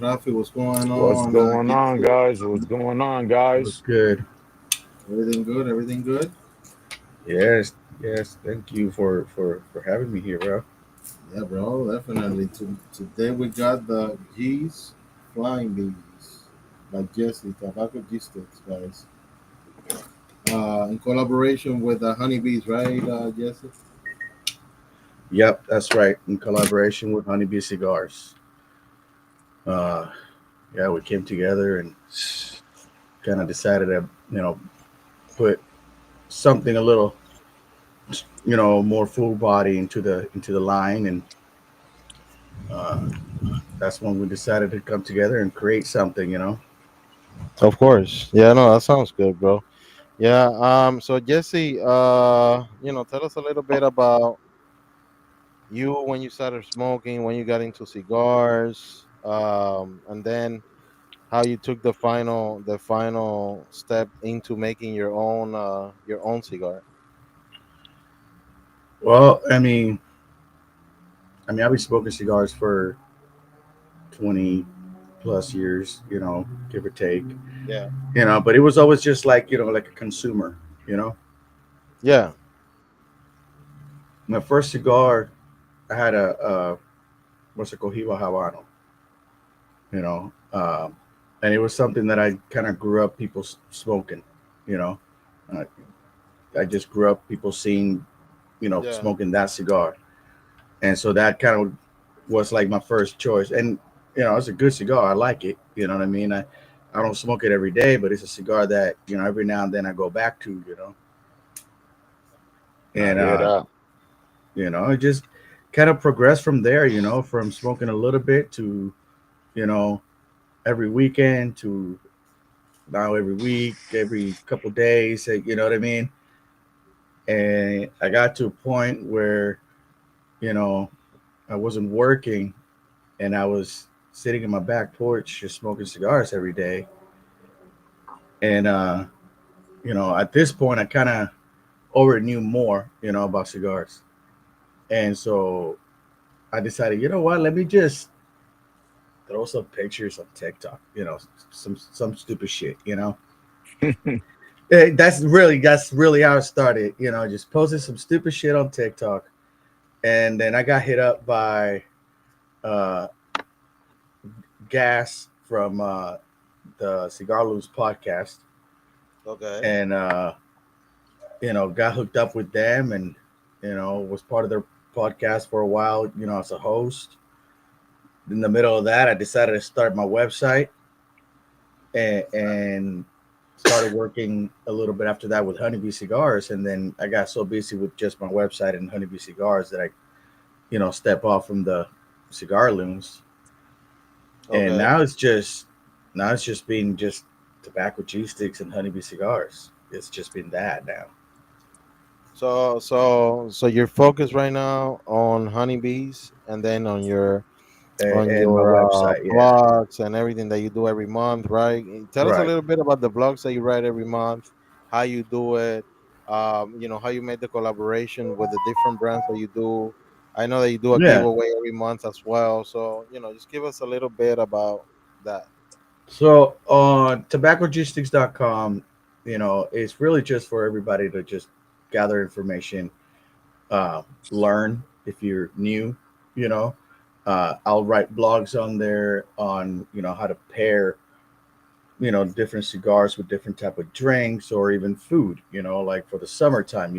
Rafi, what's going What's on? going on, guys? What's going on, What's guys? good? Everything good? Everything good? Yes, yes. Thank you for having me here, bro. Yeah, bro, definitely. Today we got the G's Flying Bees by Jesse, TabaccoGStix, guys. In collaboration with the Honeybees, right, Jesse? Yep, that's right. In collaboration with Honeybee Cigars. Uh, yeah, we came together and kind of decided to, put something a little, more full body into the line, and uh, that's when we decided to come together and create something. Of course. Yeah, no, that sounds good, bro. Yeah, so Jesse, tell us a little bit about you when you started smoking, when you got into cigars, and then how you took the final step into making your own cigar. Well, I mean, I've been smoking cigars for 20 plus years, give or take. Yeah. But it was always just like like a consumer. you know Yeah. my first cigar, I had a what's it, Cohiba Habano. you know and it was something that I kind of grew up people smoking. you know uh, I just grew up people seeing, Yeah. smoking that cigar, and so that kind of was like my first choice. And it's a good cigar, I like it, you know what I mean. I don't smoke it every day, but it's a cigar that every now and then I go back to. I And hear that. it just kind of progressed from there, from smoking a little bit to, you know, every weekend to now every week, every couple days, you know what I mean? And I got to a point where, you know, I wasn't working and I was sitting in my back porch just smoking cigars every day. And, at this point, I kind of already knew more, about cigars. And so I decided, you know what, let me just throw some pictures on TikTok, some stupid shit. That's really how it started. Just posted some stupid shit on TikTok, and then I got hit up by uh, Gas from the Cigar Loose podcast, Okay. and got hooked up with them, and was part of their podcast for a while, as a host. In the middle of that, I decided to start my website, and started working a little bit after that with Honeybee Cigars, and then I got so busy with just my website and Honeybee Cigars that I, step off from the cigar looms, and Okay. now it's just been just tobacco G sticks and Honeybee Cigars. It's just been that now, So you're focused right now on honeybees, and then on your on and my your website, yeah, blogs and everything that you do every month, right? Tell us a right, little bit about the blogs that you write every month, how you do it, how you made the collaboration with the different brands that you do. I know that you do a yeah. giveaway every month as well. So, just give us a little bit about that. So on TabaccoGStix.com, it's really just for everybody to just gather information, learn if you're new. You know, I'll write blogs on there on how to pair different cigars with different type of drinks or even food. Like for the summertime,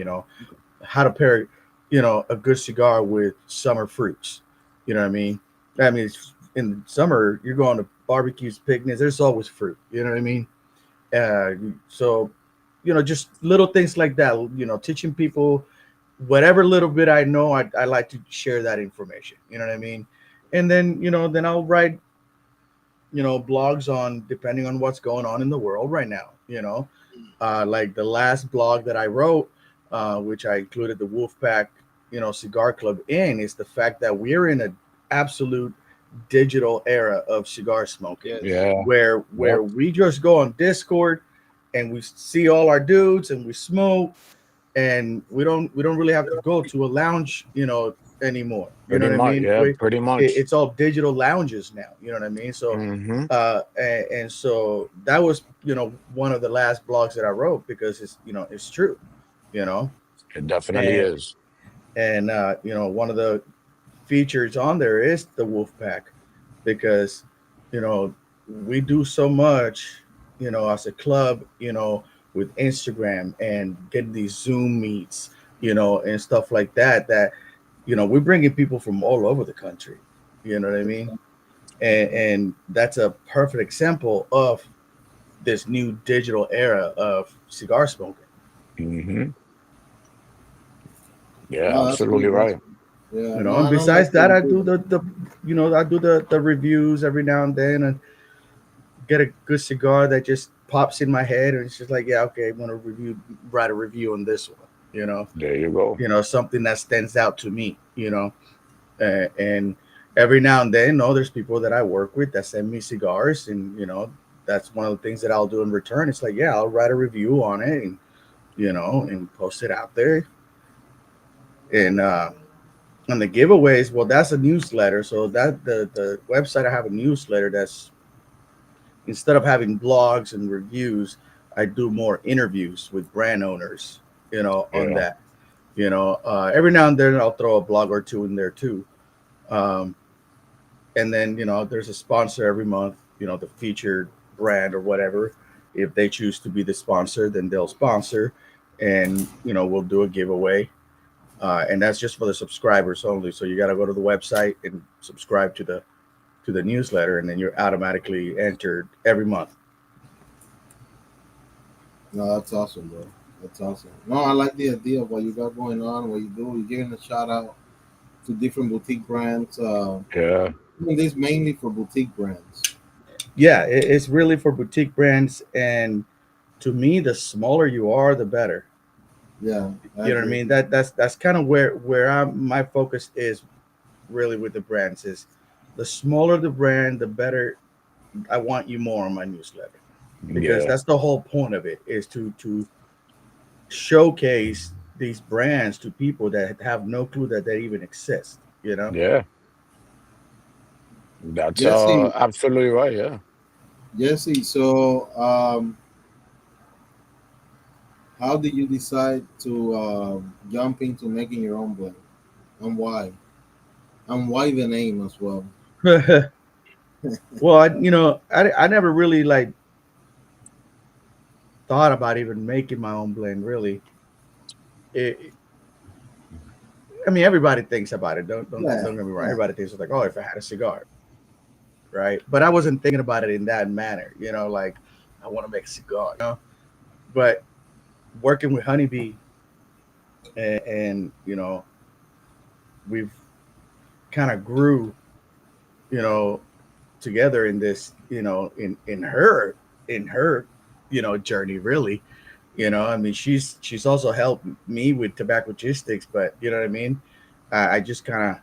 how to pair a good cigar with summer fruits. You know what I mean? In summer you're going to barbecues, picnics. There's always fruit. You know what I mean? Uh, so just little things like that. Teaching people whatever little bit I know. I like to share that information. You know what I mean? And then then I'll write blogs on depending on what's going on in the world right now. Like the last blog that I wrote, which I included the Wolfpack, Cigar Club in, is the fact that we're in an absolute digital era of cigar smoking, Yes. Yeah. where Yep. we just go on Discord and we see all our dudes and we smoke, and we don't really have to go to a lounge, anymore. You know Pretty what I much. mean? Yeah, pretty much. It's all digital lounges now. You know what I mean? So, Mm-hmm. and so that was, one of the last blogs that I wrote because it's true. You know, It definitely and is. one of the features on there is the wolf pack because you know we do so much as a club with Instagram and getting these Zoom meets and stuff like that we're bringing people from all over the country, you know what I mean, and that's a perfect example of this new digital era of cigar smoking. Mm-hmm. Yeah, No, that's absolutely cool. That's right. cool. Yeah, no, And I don't like besides what that, you I do. do the reviews every now and then, and get a good cigar that just pops in my head, and it's just like, yeah, okay, I'm gonna write a review on this one. There you go. Something that stands out to me. And every now and then, there's people that I work with that send me cigars, and that's one of the things that I'll do in return. It's like, yeah, I'll write a review on it, and and post it out there, and on the giveaways, well, that's a newsletter. So that the website, I have a newsletter that's, instead of having blogs and reviews, I do more interviews with brand owners, on Yeah. that. Every now and then I'll throw a blog or two in there too. Um, and then, there's a sponsor every month, the featured brand or whatever. If they choose to be the sponsor, then they'll sponsor, and, we'll do a giveaway. And that's just for the subscribers only. So you got to go to the website and subscribe to the newsletter, and then you're automatically entered every month. No, that's awesome, bro. That's awesome. No, I like the idea of what you got going on, what you do. You're giving a shout out to different boutique brands. Yeah. Doing this mainly for boutique brands. Yeah, it's really for boutique brands, and to me, the smaller you are, the better. Yeah, I You know what I agree. mean? That's kind of where my focus is really with the brands is the smaller the brand, the better. I want you more on my newsletter because Yeah. that's the whole point of it, is to showcase these brands to people that have no clue that they even exist. Yeah. That's Jesse, absolutely right. Yeah. Jesse. So, how did you decide to jump into making your own blend, and why? And why the name as well? Well, I never really like thought about even making my own blend. Really, it, I mean, everybody thinks about it. Yeah, Don't get me wrong. yeah. Everybody thinks it's like, oh, if I had a cigar, right? But I wasn't thinking about it in that manner. Like I want to make a cigar. But working with Honeybee, and we've kind of grew, you know, together in this, in her journey, really. I mean, she's also helped me with TabaccoGStix, but you know what I mean. I just kind of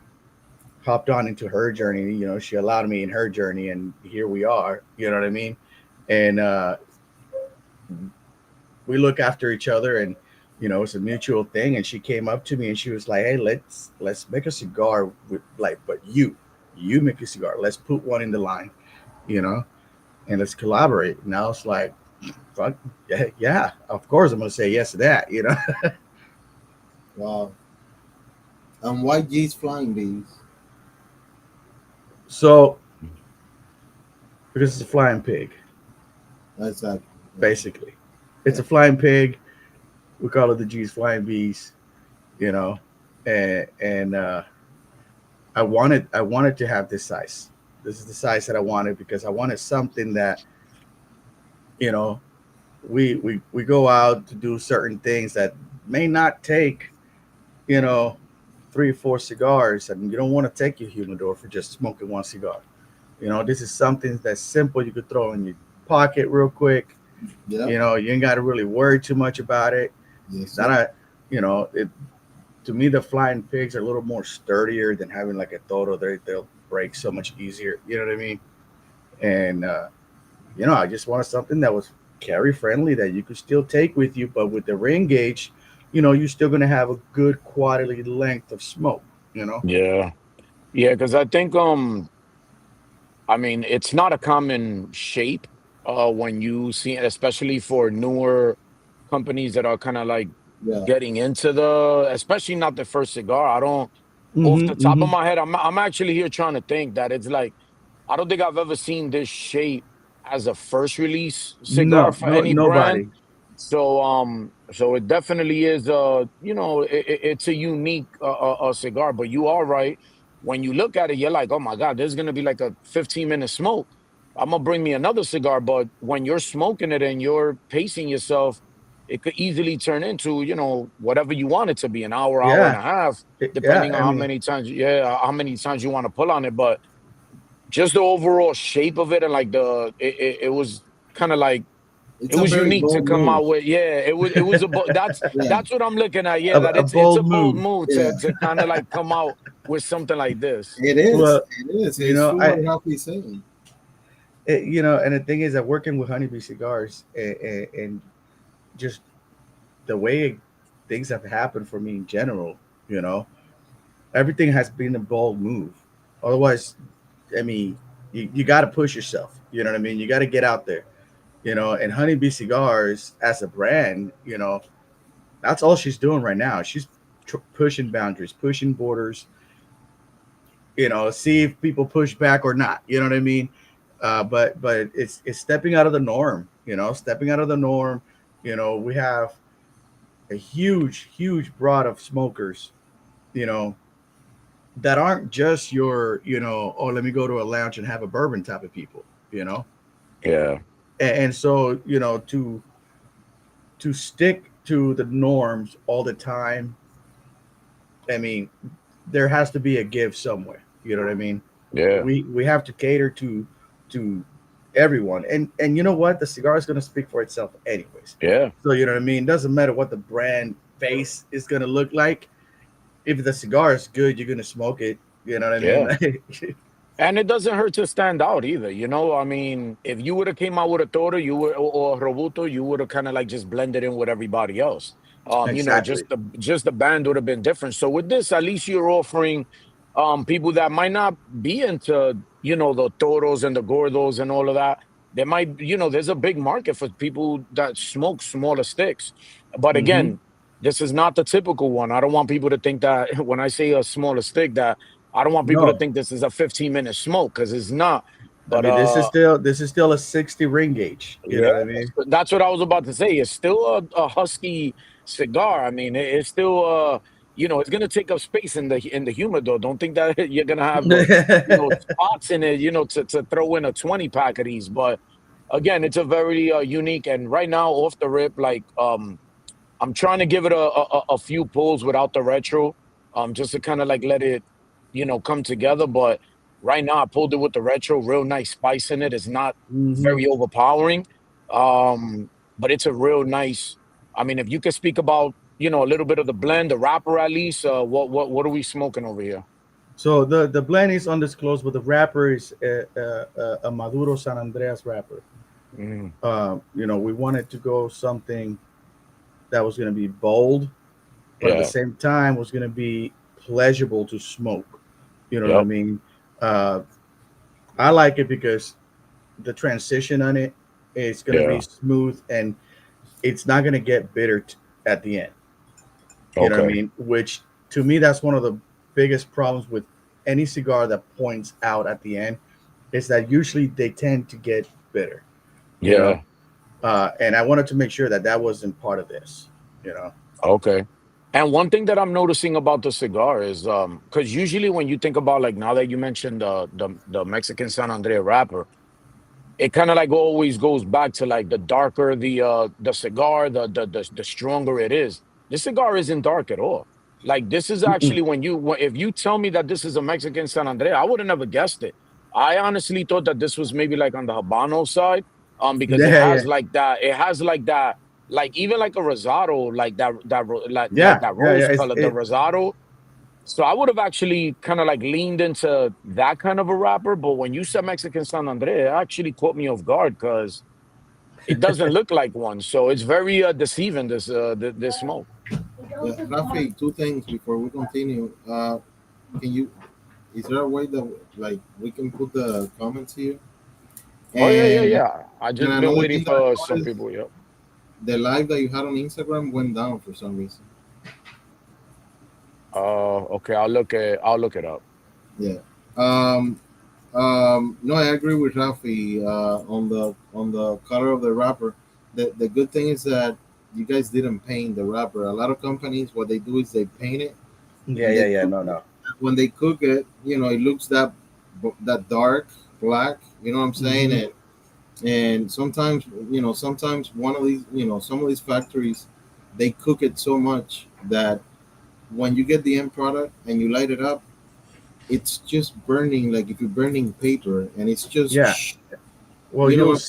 hopped on into her journey. She allowed me in her journey, and here we are. You know what I mean? And we look after each other, and it's a mutual thing. And she came up to me and she was like, "Hey, let's make a cigar with, like, but you make a cigar. Let's put one in the line, you know, and let's collaborate." And I was like, "Fuck yeah, yeah, of course I'm gonna say yes to that." Wow. And why G's flying bees? So because it's a flying pig, Exactly. Yeah. basically, it's a flying pig. We call it the G's flying bees, you know, and I wanted to have this size. This is the size that I wanted because I wanted something that you know we go out to do certain things that may not take you know 3 or 4 cigars, and you don't want to take your humidor for just smoking one cigar. This is something that's simple. You could throw in your pocket real quick. Yep. You ain't got to really worry too much about it. Yes, It's not sir. a it to me, the flying pigs are a little more sturdier than having like a Toro. They'll break so much easier. You know what I mean? And I just wanted something that was carry friendly that you could still take with you, but with the ring gauge, you're still gonna have a good quality length of smoke. You know. Yeah. Yeah, because I think I mean, it's not a common shape when you see it, especially for newer companies that are kind of like Yeah. getting into the, especially not the first cigar. I don't, off Hmm. the top of Hmm. my head, I'm actually here trying to think that it's like, I don't think I've ever seen this shape as a first release cigar No, for no, any brand. nobody. So it definitely is you know, it's a unique cigar, but you are right. When you look at it, you're like, oh my God, there's gonna be like a 15-minute smoke. I'm gonna bring me another cigar, but when you're smoking it and you're pacing yourself, it could easily turn into, you know, whatever you want it to be, an hour, hour and Yeah, a half, yeah. depending on I how mean, many times, yeah, how many times you want to pull on it. But just the overall shape of it and like it was kind of like it It's a was very unique to bold come move. out with. Yeah, it was Yeah. that's what I'm looking at. Yeah, that a it's a bold bold move. move Yeah. to kind of like come out with something like this. It is. Well, It is. you It's know, true what Rafi's saying. you know, and the thing is that working with Honeybee Cigars and just the way things have happened for me in general, you know, everything has been a bold move. Otherwise, I mean, you got to push yourself. You know what I mean? You got to get out there. You know, and Honeybee Cigars as a brand, you know, that's all she's doing right now. She's pushing boundaries, pushing borders. You know, see if people push back or not. You know what I mean? But it's stepping out of the norm. You know, stepping out of the norm. You know, we have a huge broad of smokers. You know, that aren't just your, you know, oh, let me go to a lounge and have a bourbon type of people. You know, Yeah, and so you know to stick to the norms all the time. I mean, there has to be a give somewhere. You know what I mean? yeah, We have to cater to everyone, and you know what? The cigar is going to speak for itself, anyways. yeah, So you know what I mean? Doesn't matter what the brand face is going to look like. If the cigar is good, you're going to smoke it. You know what I mean? yeah. And it doesn't hurt to stand out either, you know. I mean, if you would have came out with a Toro, you would or Robusto, you would have kind of like just blended in with everybody else. You know, Exactly. just the band would have been different. So with this, at least you're offering people that might not be into, you know, the Toros and the Gordos and all of that. There might, you know, there's a big market for people that smoke smaller sticks. But Hmm. again, this is not the typical one. I don't want people to think that when I say a smaller stick that I don't want people to No, think this is a 15-minute smoke because it's not. I But mean this is still a 60 ring gauge. You know yeah, what I mean? that's what I was about to say. It's still a husky cigar. I mean, it's still you know, it's gonna take up space in the humidor. Don't think that you're gonna have you know spots in it, you know, to throw in a 20 pack of these. But again, it's a very unique and right now off the rip, like I'm trying to give it a few pulls without the retro, just to kind of like let it, you know, come together. But right now, I pulled it with the retro, real nice spice in it. It's not Hmm. very overpowering, um, but it's a real nice. I mean, if you could speak about, you know, a little bit of the blend, the wrapper at least, what are we smoking over here? So the blend is undisclosed, but the wrapper is a Maduro San Andreas wrapper. Mm, You know, we wanted to go something that was going to be bold, but at the yeah, same time was going to be pleasurable to smoke. You know what I yep, mean? Uh, I like it because the transition on it is going to be yeah, smooth and it's not going to get bitter at the end. You know what I okay, mean? Which to me, that's one of the biggest problems with any cigar that points out at the end is that usually they tend to get bitter. You know, yeah, and I wanted to make sure that that wasn't part of this. You know. okay. And one thing that I'm noticing about the cigar is because usually when you think about like now that you mentioned the Mexican San Andrea wrapper, it kind of like always goes back to like the darker the cigar, the stronger it is. This cigar isn't dark at all. Like this is Mm-mm. actually if you tell me that this is a Mexican San Andrea, I would have never guessed it. I honestly thought that this was maybe like on the Habano side, because Yeah, yeah, it has like that, like even like a rosado, like yeah, that yeah, yeah. rose color, the rosado. So I would have actually kind of like leaned into that kind of a rapper, but when you said Mexican San Andre, it actually caught me off guard because it doesn't look like one. So it's very deceiving. This smoke. Rafi, two things before we continue. Can you? Is there a way that like we can put the comments here? Oh yeah, yeah, And yeah. I and just been another waiting thing that I for some noticed, people. Yep. the live that you had on Instagram went down for some reason. Okay. I'll look it up. Yeah. Um. No, I agree with Rafi on the color of the wrapper. The good thing is that you guys didn't paint the wrapper. A lot of companies, what they do is they paint it Yeah, and yeah, they yeah. cook No, it. no. When they cook it, it looks that dark black. You know what I'm saying? Mm-hmm. And sometimes one of these, some of these factories, they cook it so much that when you get the end product and you light it up, it's just burning like if you're burning paper, and it's just, Yeah. Well, you know what?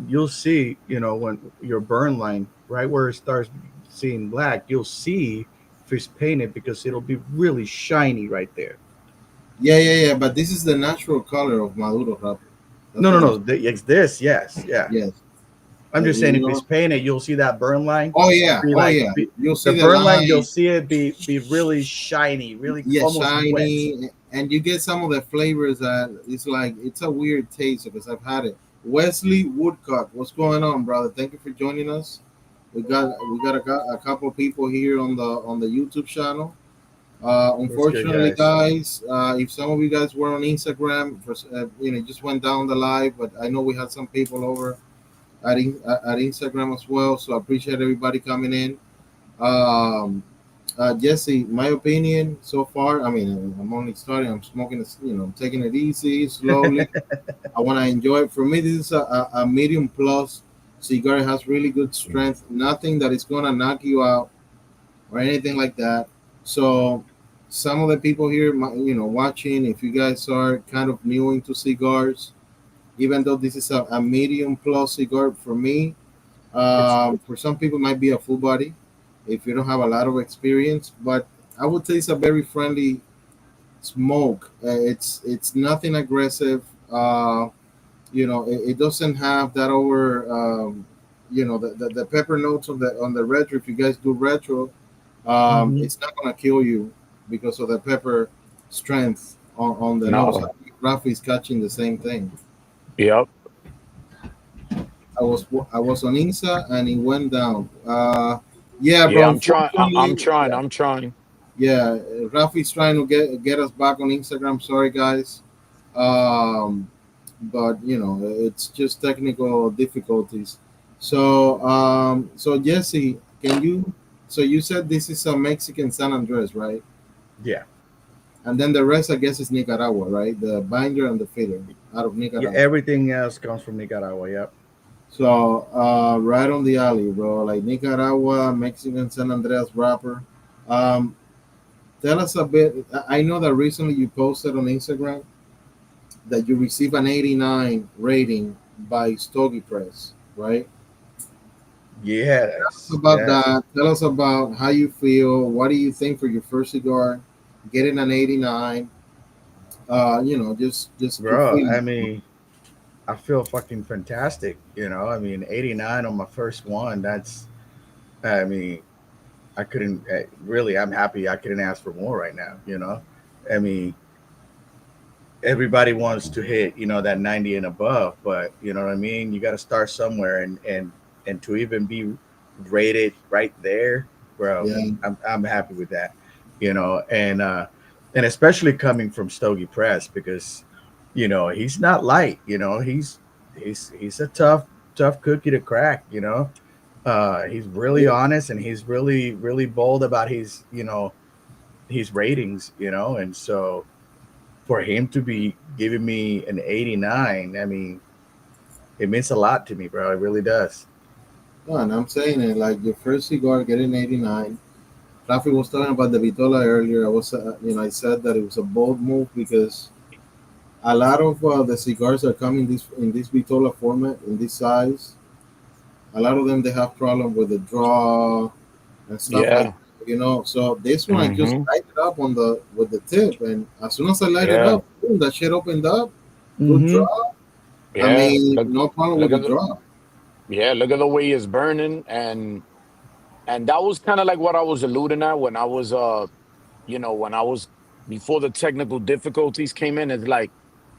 you'll see, when your burn line, right where it starts seeing black, you'll see if it's painted because it'll be really shiny right there. Yeah, yeah, yeah. But this is the natural color of Maduro wrapper. That's No, no, what I'm no. saying. It's this. Yes, yeah. Yes. I'm just saying You if it's know. painted, you'll see that burn line. Oh yeah. Be Oh like yeah. be, You'll the see the burn line. You'll line. see it be really shiny, really Yeah, almost wet. shiny, and you get some of the flavors that it's like it's a weird taste because I've had it. Wesley Woodcock, what's going on, brother? Thank you for joining us. We got a couple of people here on the YouTube channel. What's good, Unfortunately, guys? guys, if some of you guys were on Instagram, just went down the live, but I know we had some people over at Instagram as well. So I appreciate everybody coming in. Um, Jesse, my opinion so far, I mean, I'm only starting. I'm smoking, I'm taking it easy, slowly. I want to enjoy it. For me, this is a medium plus cigar. It has really good strength. Nothing that is going to knock you out or anything like that. So, some of the people here, watching, if you guys are kind of new into cigars, even though this is a medium plus cigar for me, It's for some people, it might be a full body if you don't have a lot of experience. But I would say it's a very friendly smoke. It's nothing aggressive. It doesn't have that over. The pepper notes on the retro. If you guys do retro, hmm it's not gonna kill you because of the pepper strength on the nose. I No. think Rafi's catching the same thing. Yep. I was on Insta and it went down. Yeah, Yeah. bro. I'm trying. I'm Unfortunately, trying. I'm trying. yeah. Rafi's trying to get us back on Instagram. Sorry, guys. Um, but it's just technical difficulties. So Jesse, can you? So you said this is a Mexican San Andres, right? yeah, And then the rest, I guess, is Nicaragua, right? The binder and the filler out of yeah. Nicaragua. Everything else comes from Nicaragua. Yep. So right on the alley, bro. Like Nicaragua, Mexican San Andreas wrapper. Um, Tell us a bit. I know that recently you posted on Instagram that you received an 89 rating by Stogie Press, right? Tell us Yes, about yes, that. Tell us about how you feel. What do you think for your first cigar? Getting an 89. Just your bro. I feelings. mean, I feel fucking fantastic. I mean, 89 on my first one. I mean, I couldn't really. I'm happy. I couldn't ask for more right now. I mean, everybody wants to hit that 90 and above, but you know what I mean. You got to start somewhere, and to even be rated right there, bro. Yeah. I'm happy with that. And especially coming from Stogie Press because he's not light. He's a tough cookie to crack. He's really Yeah. honest and he's really really bold about his ratings. And so for him to be giving me an 89, I mean, it means a lot to me, bro. It really does. No, and I'm saying it like your first cigar getting 89. Rafi was talking about the Vitola earlier. I said that it was a bold move because a lot of the cigars that come in this Vitola format, in this size, a lot of them they have problem with the draw and stuff like Yeah. that, So this one I just Mm-hmm. light it up on the with the tip, and as soon as I light it Yeah. up, boom, that shit opened up. Good Mm-hmm. draw. I Yeah. mean, Look. no problem with Look the at the. draw. Yeah. Look at the way it's burning, and that was kind of like what I was alluding at when I was when I was before the technical difficulties came in. It's like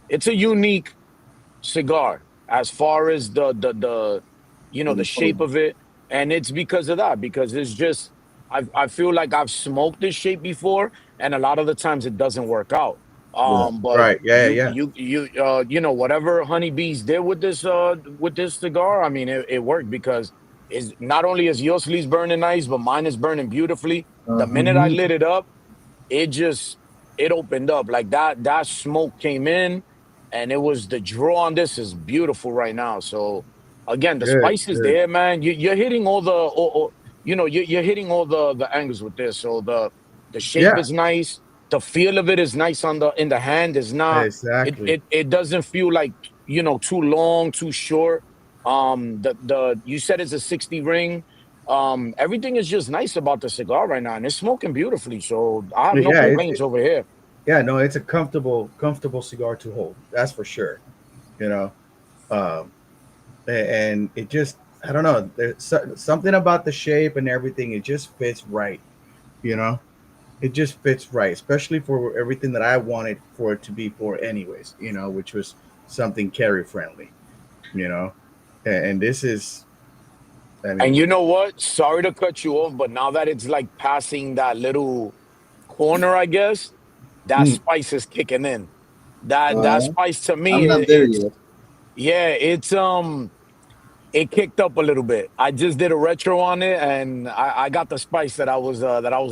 it's a unique cigar as far as the the shape Mm. of it, and it's because of that, because it's just I feel like I've smoked this shape before, and a lot of the times it doesn't work out. Yeah. But Right. Yeah. Yeah. whatever honeybees did with this cigar, I mean it worked, because is not only is your sleeves burning nice, but mine is burning beautifully. The Uh-huh. minute I lit it up, it just it opened up like that smoke came in, and it was the draw on this is beautiful right now. So again, the Good. spice is Good. there, man. You're hitting all the you're hitting all the angles with this. So the shape Yeah. is nice, the feel of it is nice on the in the hand. Is not it Exactly. it it doesn't feel like too long, too short. The you said it's a 60 ring. Everything is just nice about the cigar right now, and it's smoking beautifully. So I have no Yeah. complaints over here. Yeah. No, it's a comfortable cigar to hold. That's for sure. You know, um, and it just, I don't know. There's something about the shape and everything. It just fits right. You know, it just fits right, especially for everything that I wanted for it to be for, anyways. Which was something carry friendly. You know, and this is, I And mean, you know what? Sorry to cut you off, but now that it's like passing that little corner, I guess that mm, spice is kicking in. That Uh, spice to me, I'm not there it's yet. yeah, it kicked up a little bit. I just did a retro on it, and I got the spice that I was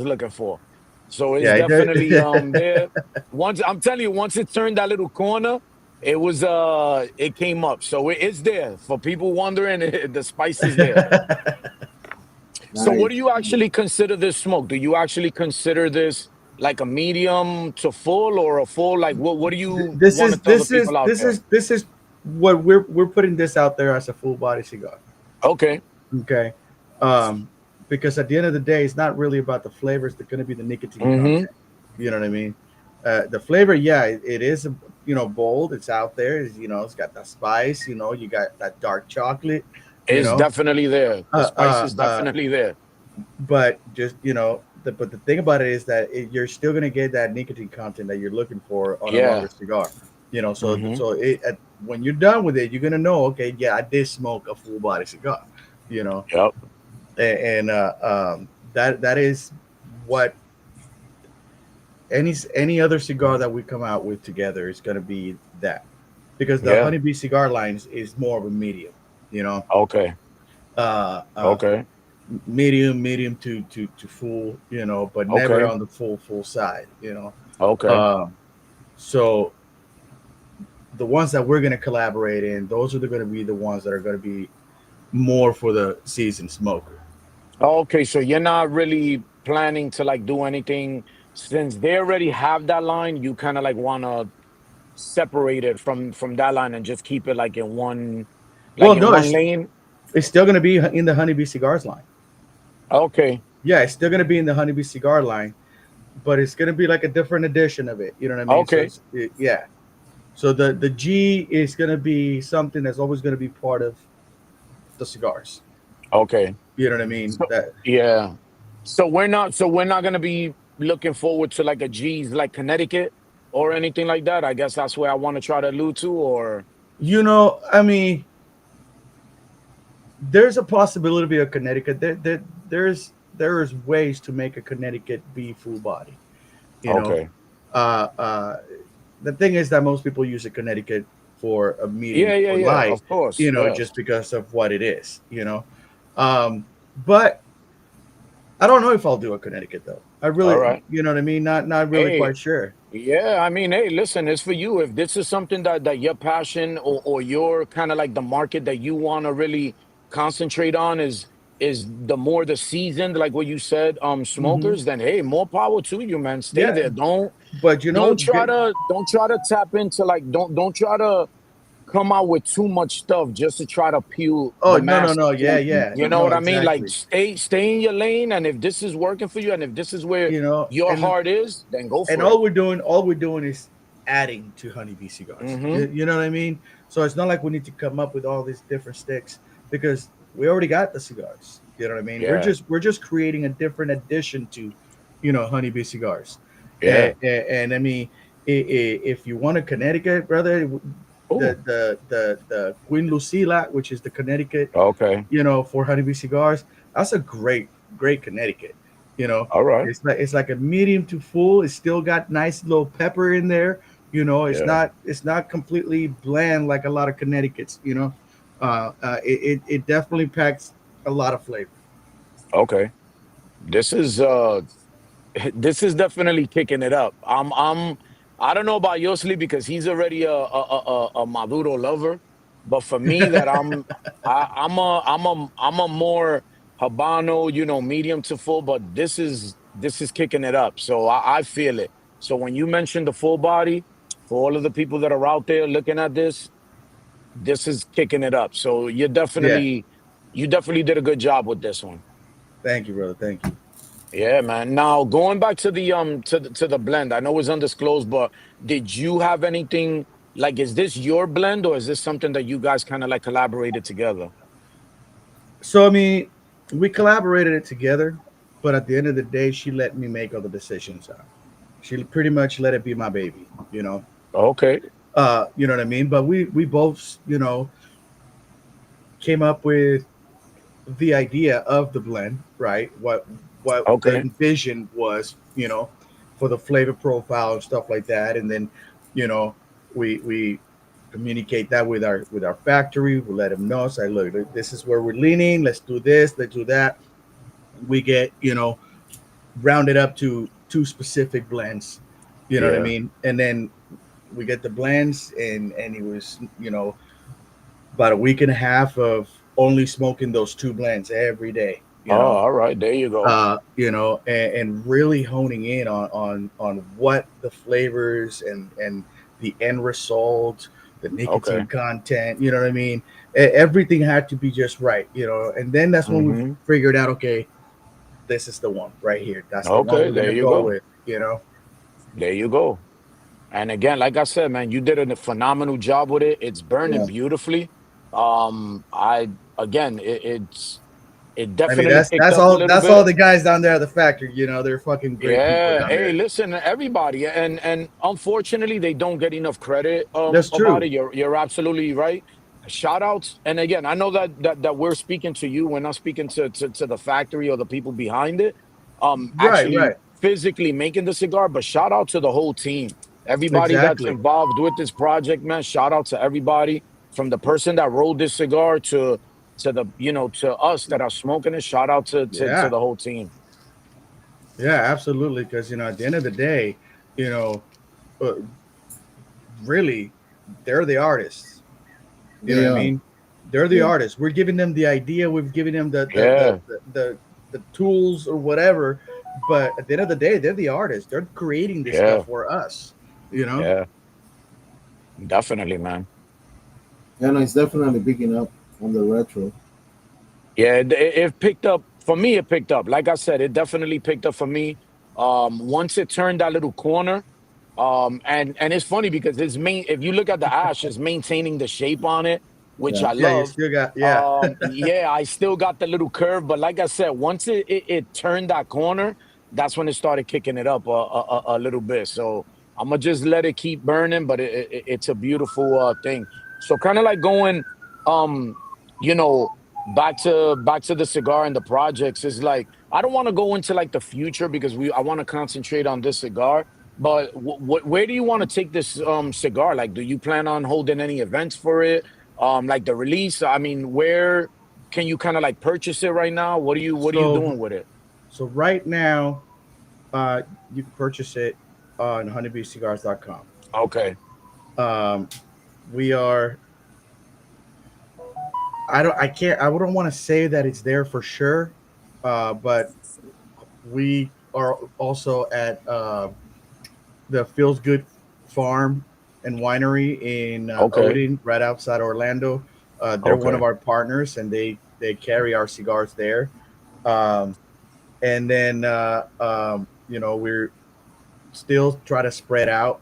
looking for. So it's yeah, definitely there. Once I'm telling you, once it turned that little corner, it came up. So it's there for people wondering. The spice is there. So what Nice. do you actually consider this smoke? Do you actually consider this like a medium to full, or a full? Like what do you this want to is tell the this is people out this there? is this is what we're putting this out there as a full body cigar. Okay. Okay. um because at the end of the day, it's not really about the flavors. They're going to be the nicotine Mm-hmm. content. You know what I mean? The flavor, yeah, it is, bold. It's out there. It's got that spice. You got that dark chocolate. you It's know definitely there. The uh spice uh is uh definitely there. but just, but the thing about it is that you're still going to get that nicotine content that you're looking for on a longer Yeah. cigar. So Mm-hmm. when you're done with it, you're going to know, okay, yeah, I did smoke a full body cigar. you know Yep. and that is what any other cigar that we come out with together is going to be, that, because the Yeah. honeybee cigar lines is more of a medium. you know Okay. uh, uh Okay. medium to full, but never Okay. on the full side. Okay. um so the ones that we're going to collaborate in, those are going to be the ones that are going to be more for the seasoned smoker. Okay. So you're not really planning to like do anything since they already have that line. You kind of like want to separate it from that line and just keep it like Well, in no, one lane. it's still going to be in the honeybee cigars line. Okay. Yeah, it's still going to be in the honeybee cigar line, but it's going to be like a different edition of it. You know what I mean? So Okay. yeah. So the G is going to be something that's always going to be part of the cigars. Okay. You know what I mean? So That yeah. So we're not gonna be looking forward to like a G's like Connecticut or anything like that. I guess that's where I want to try to allude to, or I mean, there's a possibility of Connecticut. There's ways to make a Connecticut be full body. You know, okay. uh, uh, the thing is that most people use a Connecticut for a medium Yeah, yeah, or yeah. light. Of course. Just Yes. because of what it is. But I don't know if I'll do a Connecticut though. I All really, right. you know what I mean. Not really Hey, quite sure. yeah, I mean, hey, listen, it's for you. If this is something that your passion or your kind of like the market that you want to really concentrate on is the more the seasoned, like what you said, Hmm. smokers, then hey, more power to you, man. Stay Yeah, there. but Don't try to tap into like don't try to come out with too much stuff just to try to appeal oh, the no, no, no, masses. yeah, yeah, You know no, what I mean? Like exactly. stay in your lane, and if this is working for you, and if this is where You know, your and heart is, then go and for it. all we're doing is adding to honeybee cigars. Hmm. You know what I mean? So it's not like we need to come up with all these different sticks, because we already got the cigars. You know what I mean? We're Yeah. just we're just creating a different addition to, honeybee cigars. Yeah. And I mean, if you want a Connecticut, brother, Oh, the Queen Lucila, which is the Connecticut, okay. for honeybee cigars, that's a great Connecticut. All right. It's like a medium to full. It's still got nice little pepper in there. Yeah. It's not completely bland like a lot of Connecticut's. It definitely packs a lot of flavor. Okay. This is this is definitely kicking it up. I don't know about Yosli because he's already a Maduro lover, but for me that I'm a more Habano, medium to full, but this is kicking it up. So I feel it. So when you mentioned the full body, for all of the people that are out there looking at this is kicking it up. So Yeah, you definitely did a good job with this one. thank you, brother. Thank you. Yeah, man. Now going back to the blend, I know it's undisclosed, but did you have anything like? Is this your blend, or is this something that you guys kind of like collaborated together? So I mean, we collaborated it together, but at the end of the day, she let me make all the decisions. She pretty much let it be my baby. Okay, You know what I mean. But we both came up with the idea of the blend, right? What the okay, vision was, for the flavor profile and stuff like that, and then, you know, we communicate that with our factory. We let them know, say, look, this is where we're leaning. Let's do this. Let's do that. We get rounded up to two specific blends. You know what I yeah. mean? And then we get the blends, and it was about a week and a half of only smoking those two blends every day. Oh, all right. There you go. And really honing in on what the flavors and the end result, the nicotine Okay. content. You know what I mean? Everything had to be just right. And then that's when we Hmm. figured out, okay, this is the one right here. That's the one Okay. we're There gonna you go go. with. There you go. And again, like I said, man, you did a phenomenal job with it. It's burning Yeah. beautifully. I again, it I mean, definitely that's picked that's up a all little that's all bit. the guys down there at the factory. They're fucking great people Yeah. down Hey, there. listen, everybody, and unfortunately, they don't get enough credit That's about true. it. You're absolutely right. Shout outs, and again, I know that we're speaking to you. We're not speaking to the factory or the people behind it. Right, Actually right. physically making the cigar, but shout out to the whole team. Everybody that's Exactly. involved with this project, man. Shout out to everybody from the person that rolled this cigar to the to us that are smoking it. Shout out to Yeah. the whole team. Yeah, absolutely. Because at the end of the day, you know, uh, really, they're the artists. You know They what I are. mean? They're the Yeah. artists. We're giving them the idea. We've given them Yeah. the tools or whatever. But at the end of the day, they're the artists. They're creating this stuff Yeah. for us. You know? Yeah. Definitely, man. And it's definitely picking up on the retro. Yeah, it picked up for me. It picked up. Like I said, it definitely picked up for me. Once it turned that little corner, and it's funny because it's main. If you look at the ash, it's maintaining the shape on it, which Yeah. I Yeah. You love. still got yeah. Yeah, I still got the little curve, but like I said, once it turned that corner, that's when it started kicking it up a little bit. So I'm gonna just let it keep burning, but it's a beautiful thing. So kind of like going, um, you know, back to the cigar and the projects is like I don't want to go into like the future because I want to concentrate on this cigar. But where do you want to take this cigar? Like, do you plan on holding any events for it? Like the release? I mean, where can you kind of like purchase it right now? What are you So doing with it? so right now, you can purchase it on honeybeecigars.com. Okay. Um, we are. I don't. I can't. I wouldn't want to say that it's there for sure, but we are also at the Feels Good Farm and Winery in Okay. Odin, right outside Orlando. They're one of Okay. our partners, and they carry our cigars there. Um, and then we're still try to spread out.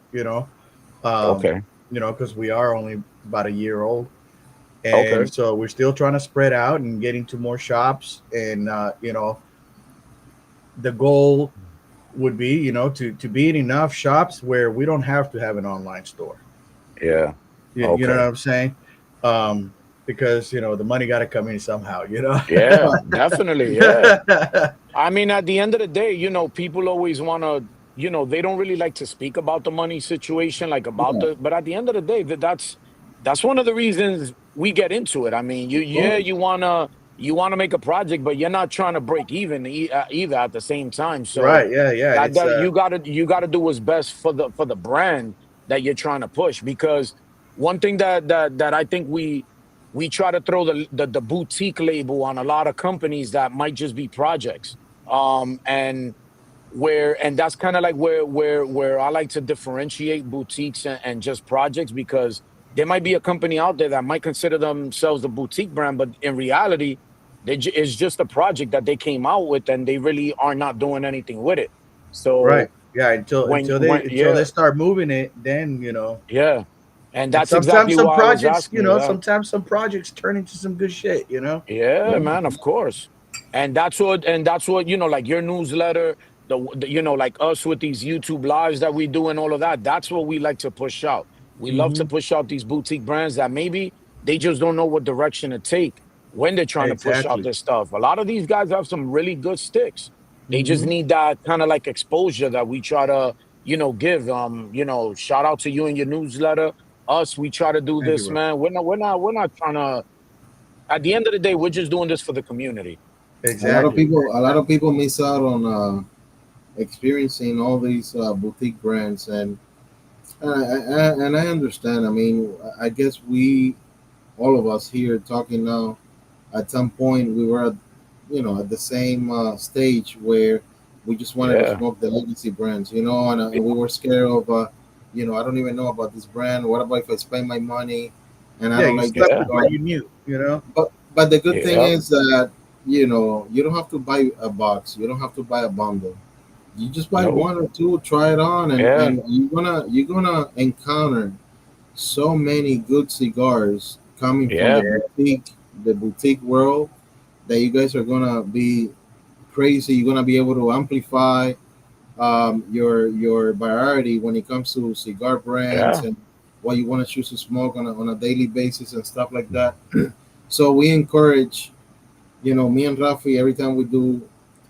Um, Okay. because we are only about a year old, and Okay. so we're still trying to spread out and getting to more shops. And the goal would be, to be in enough shops where we don't have to have an online store. Yeah. You know what Okay. I'm saying? Um, because the money got to come in somehow. Yeah, Right. definitely. Yeah. I mean, at the end of the day, people always want to, they don't really like to speak about the money situation, like about Yeah, but at the end of the day, that's one of the reasons we get into it. I mean, of yeah, course. you wanna make a project, but you're not trying to break even either at the same time. So Right? Yeah, yeah. It's that you gotta do what's best for the brand that you're trying to push. Because one thing that I think we try to throw the boutique label on a lot of companies that might just be projects. And that's kind of like where I like to differentiate boutiques and just projects, because there might be a company out there that might consider themselves a boutique brand, but in reality, it's just a project that they came out with and they really are not doing anything with it. right. So Yeah, until when until they when until they yeah, start moving it, then yeah, and and that's exactly why I was asking you that. sometimes some projects turn into some good shit. Yeah, Yeah. man, of course. And that's what, like your newsletter, like us with these YouTube lives that we do and all of that. That's what we like to push out. We love to Hmm. push out these boutique brands that maybe they just don't know what direction to take when they're trying to push out Exactly. their stuff. A lot of these guys have some really good sticks. They just Hmm. need that kind of like exposure that we try to, give. Shout out to you and your newsletter. Us, we try to do Thank you, this, bro. man. We're not trying to, at the end of the day, we're just doing this for the community. Exactly. A lot of people miss out on experiencing all these boutique brands, and I understand. I mean, I guess we, all of us here talking now, at some point we were, at the same stage where we just wanted to Yeah. smoke the legacy brands, and we were scared of, I don't even know about this brand. What about if I spend my money and I Yeah, don't you like the stuck with Yeah. what cigar? you knew. But the good thing Yeah. is that you don't have to buy a box. You don't have to buy a bundle. You just buy No. one or two, try it on, and Yeah. you're gonna encounter so many good cigars coming from Yeah. the boutique world, that you guys are gonna be crazy. You're gonna be able to amplify your variety when it comes to cigar brands Yeah. and what you want to choose to smoke on a daily basis and stuff like that. So we encourage, me and Rafi, every time we do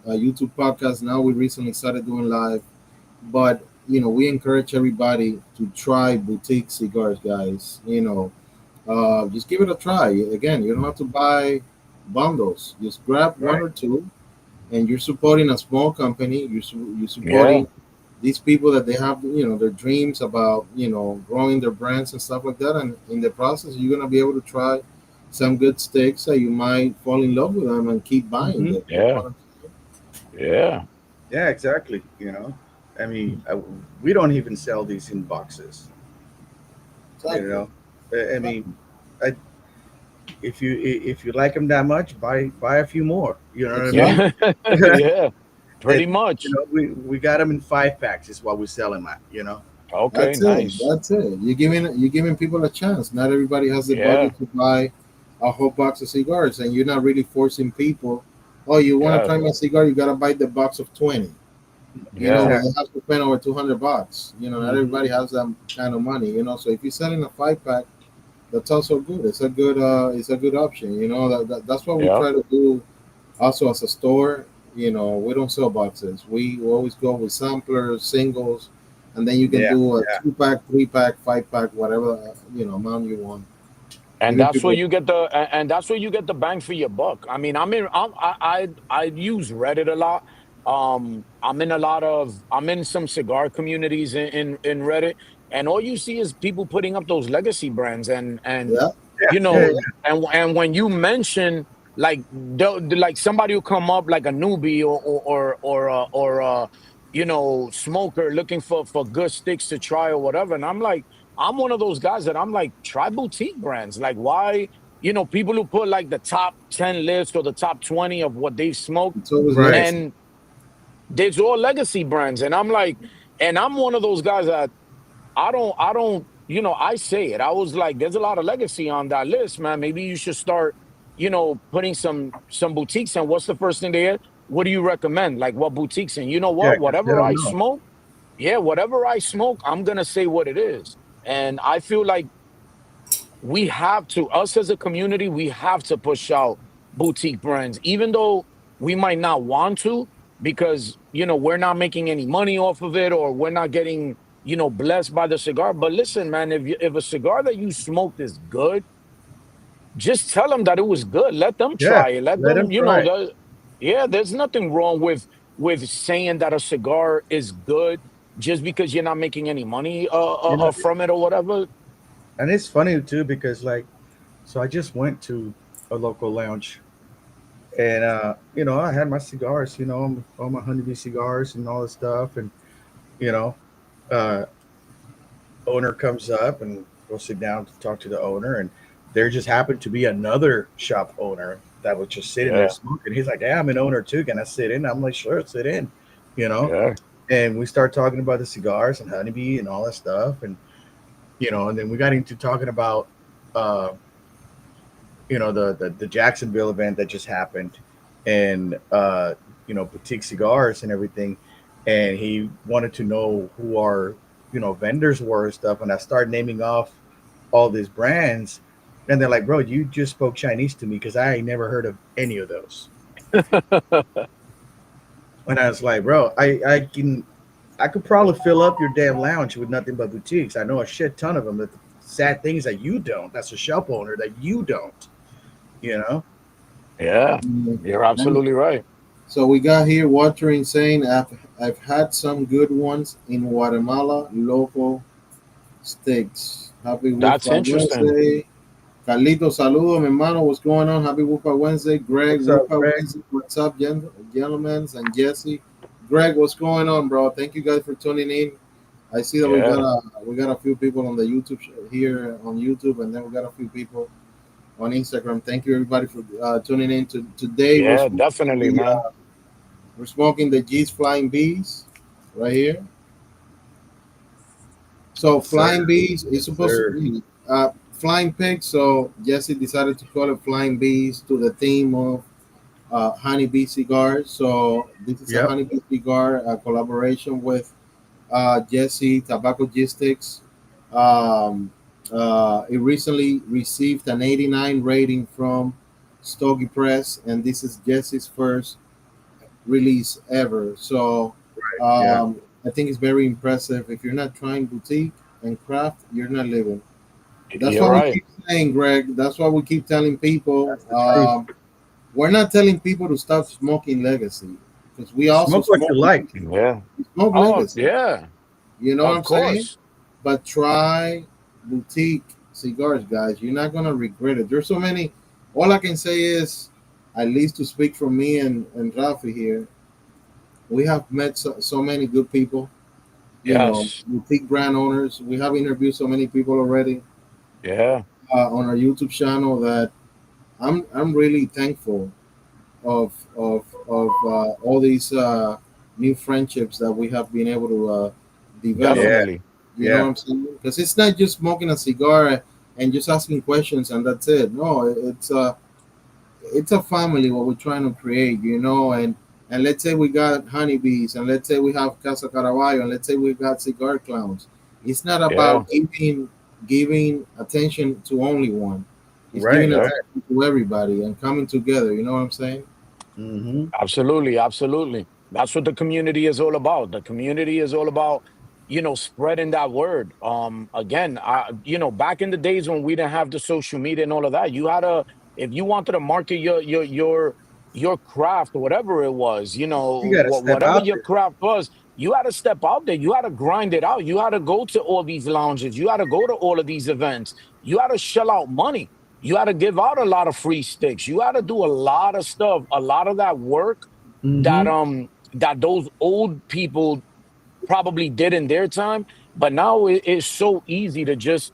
a YouTube podcast. Now we recently started doing live, but we encourage everybody to try boutique cigars, guys. Just give it a try. Again, you don't have to buy bundles. Just grab one Right. or two, and you're supporting a small company. You're Yeah. supporting these people that they have, their dreams about, growing their brands and stuff like that. And in the process, you're gonna be able to try some good sticks that you might fall in love with them and keep buying Hmm. them. Yeah. Yeah. Yeah, exactly. I mean, we don't even sell these in boxes. You Exactly. know, I mean, I, if you like them that much, buy a few more. You know what I mean? Exactly. Yeah. Yeah. it, Pretty much. we got them in 5 packs. Is what we sell them at. Okay. That's it. Nice. That's it. You're giving people a chance. Not everybody has the Yeah. budget to buy a whole box of cigars, and you're not really forcing people. Oh, you want to Yeah. try my cigar? You gotta buy the box of 20. Yeah. But they Exactly. have to spend over $200. Not Hmm. everybody has that kind of money. So if you're selling a 5 pack, that's also good. It's a good option. That's what we Yeah. try to do. Also, as a store, we don't sell boxes. We always go with samplers, singles, and then you can Yeah. do a Yeah. 2 pack, 3 pack, 5 pack, whatever amount you want. And Giving that's where people, you get and that's where you get the bang for your buck. I mean, I use Reddit a lot. I'm in some cigar communities in Reddit, and all you see is people putting up those legacy brands. And yeah, Yeah. you Yeah. know Yeah. and when you mention, like, like somebody will come up like a newbie or smoker looking for good sticks to try or whatever, and I'm one of those guys that I'm like, try boutique brands. Like, why, people who put like the top 10 list or the top 20 of what they've smoked, it's always Right. legacy. and there's all legacy brands. And I'm like, and I'm one of those guys that I don't, I say it. I was like, there's a lot of legacy on that list, man. Maybe you should start, putting some boutiques. And what's the first thing they had? what do you recommend? Like what boutiques? And you know Yeah, what? because they Whatever don't I know. smoke, yeah, whatever I smoke, I'm gonna say what it is. And I feel like we have to, us as a community, we have to push out boutique brands, even though we might not want to, because we're not making any money off of it, or we're not getting blessed by the cigar. But listen, man, if a cigar that you smoked is good, just tell them that it was good. Let them Yeah, try it. Let let them, them try it. yeah. There's nothing wrong with saying that a cigar is good just because you're not making any money You know, from it or whatever. and it's funny too because like, so I just went to a local lounge, and I had my cigars, all my honeybee cigars and all this stuff, and you know, uh, owner comes up and we'll sit down to talk to the owner, and there just happened to be another shop owner that was just sitting there Yeah, smoking. He's like, "Yeah, I'm an owner too. Can I sit in?" I'm like, "Sure, sit in." You know, yeah. and we start talking about the cigars and honeybee and all that stuff, and and then we got into talking about, uh, the Jacksonville event that just happened, and boutique cigars and everything, and he wanted to know who our vendors were and stuff, and I started naming off all these brands, and they're like, "Bro, you just spoke Chinese to me because I ain't never heard of any of those." And I was like, "Bro, I could probably fill up your damn lounge with nothing but boutiques. I know a shit ton of them. The sad thing is that you don't. That's a shop owner that you don't. You know." Yeah, Mm, you're and absolutely right. so we got here watering saying I've had some good ones in Guatemala local sticks. Happy That's Wufa interesting. Wednesday. Carlito, saludo, mi hermano. What's going on? Happy Wufa Wednesday. Greg, What's up, Wufa Greg? Wednesday. What's up, gentlemen? And Jesse. Greg, what's going on, bro? Thank you guys for tuning in. I see that Yeah, we got a few people on the YouTube here on YouTube, and then we got a few people on Instagram. Thank you everybody for tuning in. Today yeah, definitely, man. we're smoking the G's Flying Bees right here. So Yes, sir. Flying Bees is Yes, supposed to sir. be Flying Pigs. So Jesse decided to call it Flying Bees to the theme of honeybee cigars. So this is a Yep. honeybee cigar collaboration with Jesse TabaccoGStix. Um, it recently received an 89 rating from Stogie Press, and this is Jesse's first release ever. So Yeah. I think it's very impressive. If you're not trying boutique and craft, you're not living. That's You're what we right. keep saying, Greg. That's what we keep telling people. That's the truth. We're not telling people to stop smoking legacy because we also Smoke what you smoke, like. Yeah. we smoke Oh, legacy. yeah. You know what Of I'm saying? course. But try boutique cigars, guys. You're not gonna regret it. There's so many. All I can say is, at least to speak for me and Rafi here, we have met so many good people. Yes. Boutique brand owners. We have interviewed so many people already Yeah. on our YouTube channel that I'm really thankful of all these new friendships that we have been able to develop. Yeah. Definitely. You know what Yeah. I'm saying? Because it's not just smoking a cigar and just asking questions and that's it. No, it's a family what we're trying to create. And let's say we got honeybees, and let's say we have Casa Caraballo, and let's say we got cigar clowns. It's not Yeah. about giving attention to only one. It's Right. giving Yeah. Right. attention to everybody and coming together. You know what I'm saying? Mm-hmm. Absolutely, absolutely. That's what the community is all about. The community is all about, spreading that word. Again, back in the days when we didn't have the social media and all of that, you had to, if you wanted to market your craft or whatever it was, You got to step whatever out your there. craft was, you had to step out there. You had to grind it out. You had to go to all these lounges. You had to go to all of these events. You had to shell out money. You had to give out a lot of free sticks. You had to do a lot of stuff, a lot of that work Mm-hmm. that those old people probably did in their time. But now it's so easy to just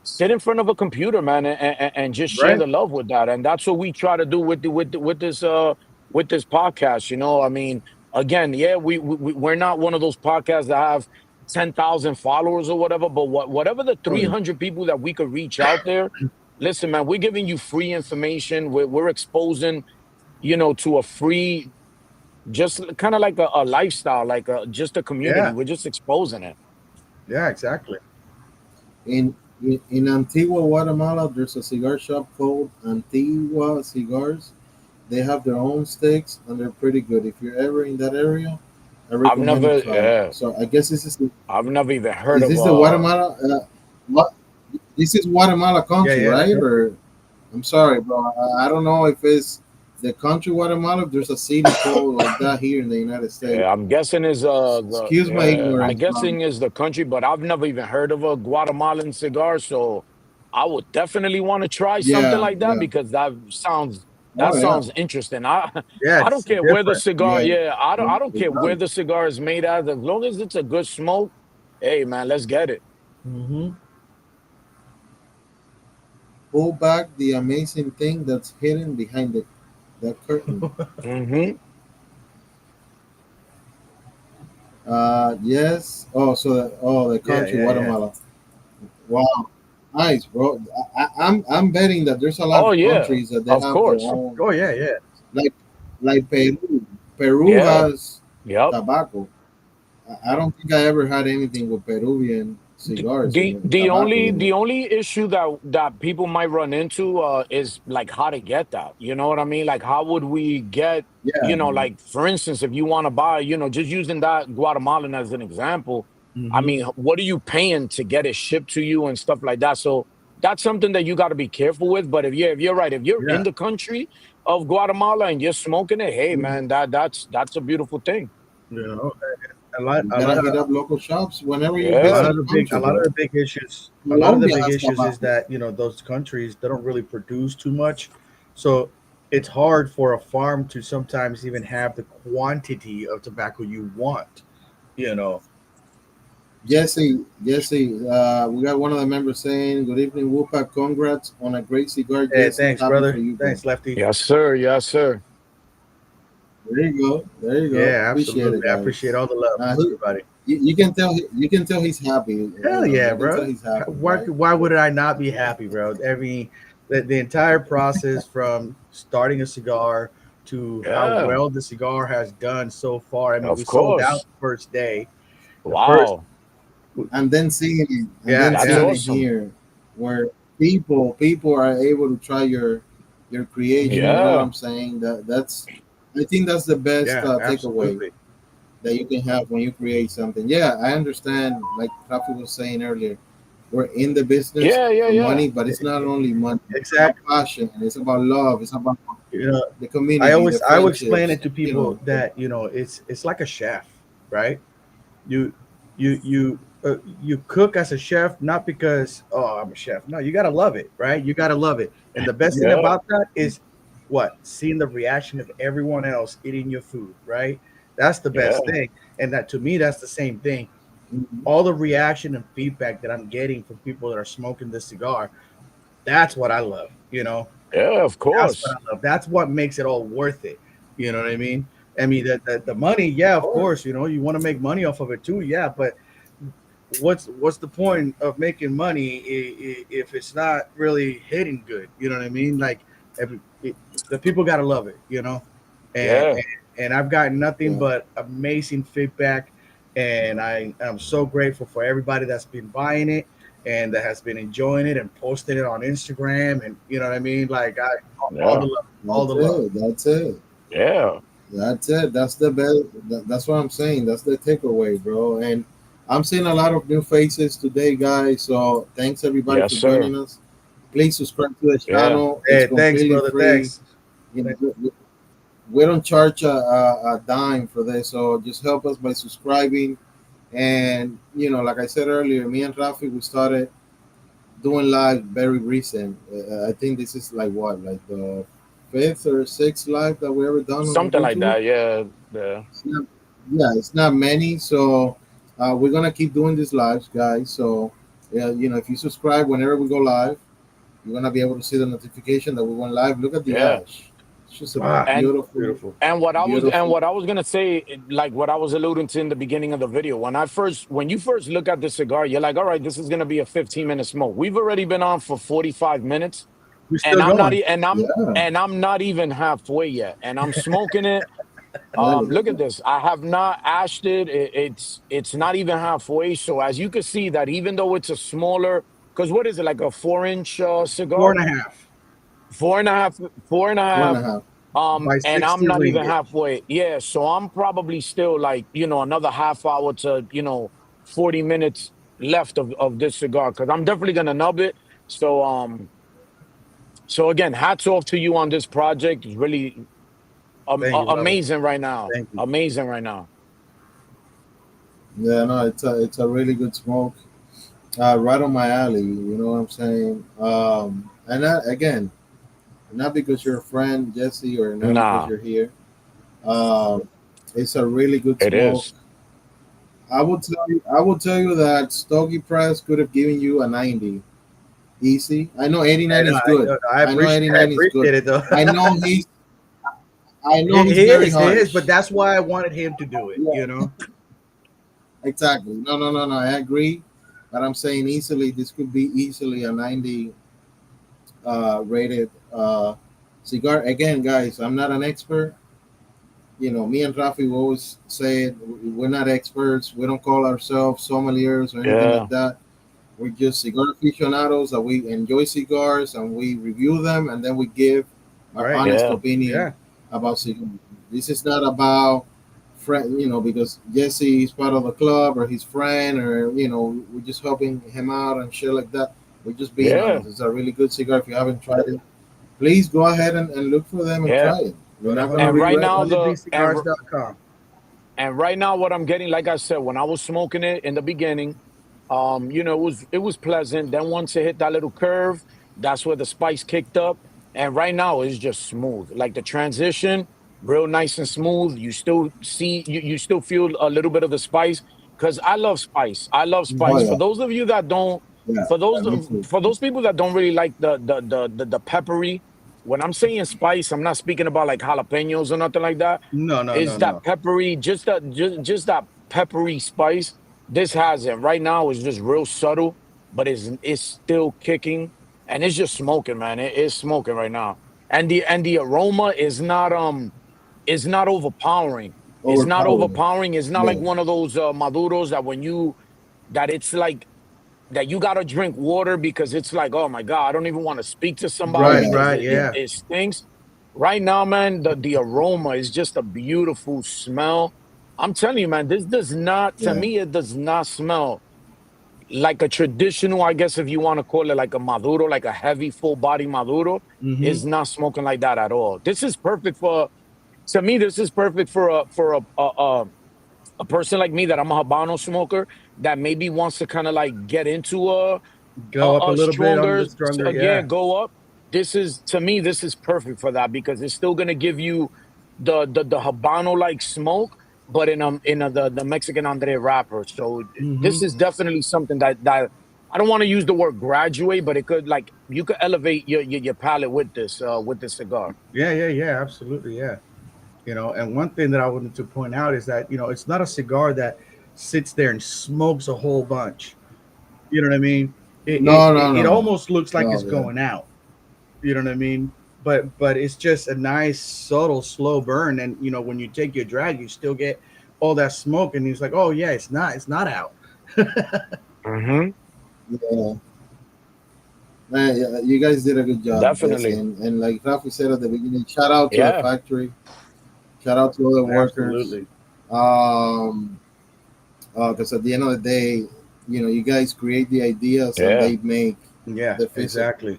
sit in front of a computer, man, and just share Right. the love with that. And that's what we try to do with this podcast. I mean, again, yeah, we're not one of those podcasts that have 10,000 followers or whatever, but whatever the Oh, yeah. 300 people that we could reach out there, listen, man, we're giving you free information. We're exposing, to a free just kind of like a lifestyle, like just a community. Yeah, We're just exposing it. yeah, exactly. In Antigua, Guatemala, there's a cigar shop called Antigua Cigars. They have their own sticks and they're pretty good. If you're ever in that area, I I've recommend you never, try it. yeah, So I guess I've never even heard is of this the Guatemala? What this is Guatemala Yeah, country, yeah, right? Or I'm sorry, bro. I don't know if it's the country Guatemala. If there's a city called like that here in the United States. yeah, I'm guessing is Excuse my I'm ignorance, bro. guessing is the country, but I've never even heard of a Guatemalan cigar. So I would definitely want to try something Yeah, like that yeah. because that Oh yeah, sounds interesting. I yeah. I don't It's care where the different. cigar, yeah. yeah, I don't It care where does. the cigar is made as long as it's a good smoke. Hey man, let's get it. Hmm. Pull back the amazing thing that's hidden behind the curtain. Hmm. Yes. Oh, so the Yeah, country yeah, yeah. Guatemala. Wow, nice, bro. I'm betting that there's a lot Oh of yeah, countries that they of have their course. own, Oh, yeah, yeah. like Peru. Peru Yeah. has Yep. tobacco. I don't think I ever had anything with Peruvian cigars in tobacco. You The know. only issue that people might run into is like how to get that. You know what I mean? Like how would we get, Yeah. like for instance, if you want to buy, just using that Guatemalan as an example, I Hmm. mean, what are you paying to get it shipped to you and stuff like that? So that's something that you got to be careful with. But if you're right, if you're Yeah. in the country of Guatemala and you're smoking it, hey Mhm. man, that's a beautiful thing. You know, a lot, You a gotta lot hit of up local shops whenever you a Yeah. lot visit of a the big, country, bro. a lot of the Colombia big has issues is tobacco. that those countries, they don't really produce too much, so it's hard for a farm to sometimes even have the quantity of tobacco you want. You know. Jesse, we got one of the members saying, "Good evening, Whoopak. Congrats on a great cigar, Hey, Jesse. thanks, Happy for brother. you, bro." Thanks, Lefty. Yes, sir. Yes, sir. There you go. There you go. Yeah, Appreciate absolutely. it, I appreciate guys. all the love from He, everybody. you can tell you can tell he's happy. Hell yeah, You can tell bro. he's happy, Why right? why would I not be happy, bro? I mean, the entire process from starting a cigar to how Yeah. well the cigar has done so far. I mean, we Of sold out course. the first day. The first, Wow. And then yeah, That's yeah, seeing it awesome. here, where people are able to try your creation. You know what Yeah. I'm saying? I think that's the best yeah, takeaway absolutely. that you can have when you create something. Yeah, I understand. Like Rafi was saying earlier, we're in the business Yeah, yeah, for yeah. money, but it's not only money. It's about Exactly. passion. It's about love. It's about You know, the community, the I always explain friendships. it to You people know. that it's like a chef, right? You you cook as a chef not because, oh, I'm a chef. No, you gotta love it, right? You gotta love it. And the best thing Yeah. about that is what? Seeing the reaction of everyone else eating your food, right? That's the best Yeah. thing. And that, to me, that's the same thing. Mhm. All the reaction and feedback that I'm getting from people that are smoking this cigar, that's what I love, you know. Yeah, of That's what course. I love. That's what makes it all worth it. You know what I mean? I mean, the money, yeah, Of of course, course. you want to make money off of it too, yeah, but what's the point of making money if it's not really hitting good? You know what I mean? Like, the people gotta love it, and, Yeah. and and I've gotten nothing Yeah. but amazing feedback, and I am so grateful for everybody that's been buying it and that has been enjoying it and posting it on Instagram, and you know what I mean? Like, all the Yeah. love, all the That's love. it. That's it. Yeah. That's it. That's the best. That's what I'm saying. That's the takeaway, bro. And I'm seeing a lot of new faces today, guys. So thanks everybody Yes, for sir. joining us. Please subscribe to the Yeah. channel. It's Hey, thanks, completely brother. free. Thanks. You know, we don't charge a dime for this. So just help us by subscribing. And like I said earlier, me and Rafi, we started doing live very recent. I think this is like what, like the fifth or sixth live that we ever done on Something like YouTube. that. Yeah. Yeah. It's not, yeah, it's not many. So we're gonna keep doing these lives, guys. So yeah, if you subscribe whenever we go live, you're gonna be able to see the notification that we went live. Look at the Yeah. ash. It's just a Ah, And beautiful, beautiful. beautiful. what I was gonna say, like what I was alluding to in the beginning of the video, when you first look at the cigar, you're like, all right, this is gonna be a 15-minute smoke. We've already been on for 45 minutes, We're and still going. Yeah, I'm not even halfway yet, and I'm smoking it. Really Look good. at this. I have not ashed it. It's not even halfway. So as you can see that even though it's a smaller, because what is it, like a 4 inch Four cigar? and a half Four and a half, four and a Four and a half. half. by And I'm 60 not even ringgit. halfway. Yeah, so I'm probably still like, another half hour to, 40 minutes left of this cigar because I'm definitely gonna nub it. So so again, hats off to you on this project. It's really Thank you, brother. amazing right now. Thank you. Amazing right now. Yeah, no, it's a really good smoke. Right on my alley. You know what I'm saying? And that, again, not because you're a friend, Jesse, or not because Nah, you're here. Um, it's a really good it smoke. is. I will tell you that Stogie Press could have given you a 90 easy. I know 89 And is good. I know I 89 is good. appreciate it though. I know he's I know he's He very is, he is, but harsh. that's why I wanted him to do it. Yeah, exactly. No, no, no, no. I agree, but I'm saying easily this could be easily a 90 rated cigar. Again, guys, I'm not an expert. Me and Rafi we always say it, we're not experts. We don't call ourselves sommeliers or anything like Yeah, that. We're just cigar aficionados that we enjoy cigars and we review them and then we give our Right? honest yeah, opinion Yeah. about cigars. This is not about friend, because Jesse is part of the club or his friend or we're just helping him out and shit like that. We're just being yeah, honest. It's a really good cigar. If you haven't tried it, please go ahead and look for them and yeah. try it. You're Go to not gonna And right regret now it. honeybcigars.com. and right now what I'm getting, like I said, when I was smoking it in the beginning, it was pleasant. Then once it hit that little curve, that's where the spice kicked up. And right now it's just smooth. Like the transition, real nice and smooth. You still see you still feel a little bit of the spice. Cause I love spice. I love Hmm. Oh spice. yeah, For those of you that don't, yeah, for yeah. those Me too. for those people that don't really like the peppery, when I'm saying spice, I'm not speaking about like jalapenos or nothing like that. No, no, no, Is that no. peppery, just that peppery spice. This has it right now. It's just real subtle, but it's still kicking, and it's just smoking, man. It is smoking right now, and the aroma is not overpowering. It's not Overpowering. overpowering. It's not like Yeah, one of those maduros that it's like that you gotta drink water because it's like, oh my god, I don't even want to speak to oh somebody Right, yeah, because right, it, it, yeah, yeah. it stinks. Right now, man, the aroma is just a beautiful smell. I'm telling you, man, this does not, to yeah. me, it does not smell like a traditional, I guess if you want to call it like a Maduro, like a heavy full body Maduro, Hmm. is not smoking like that at all. This is perfect for, to me, this is perfect for a person like me that I'm a Habano smoker that maybe wants to kind of like get into Go up a a little bit on stronger, the stronger, again, yeah. go up. This is, to me, this is perfect for that because it's still gonna give you the Habano like smoke, but in the Mexican Andre wrapper. So Hmm. this is definitely something that I don't want to use the word graduate, but it could, like, you could elevate your palate with this cigar. Yeah, yeah, yeah, absolutely, yeah. And one thing that I wanted to point out is that it's not a cigar that sits there and smokes a whole bunch. You know what I mean? It it, No, it, no, it no, almost looks like it's no. Yeah, going out. You know what I mean? But it's just a nice subtle slow burn, and when you take your drag, you still get all that smoke, and he's like, oh yeah, it's not out. Hmm. yeah. Yeah, you guys did a good job, Jesse. Definitely. And like Rafi said at the beginning, shout out to the Yeah. factory, shout out to all the workers. Absolutely. Um, because at the end of the day, you guys create the ideas and Yeah. they make Yeah, the physical exactly.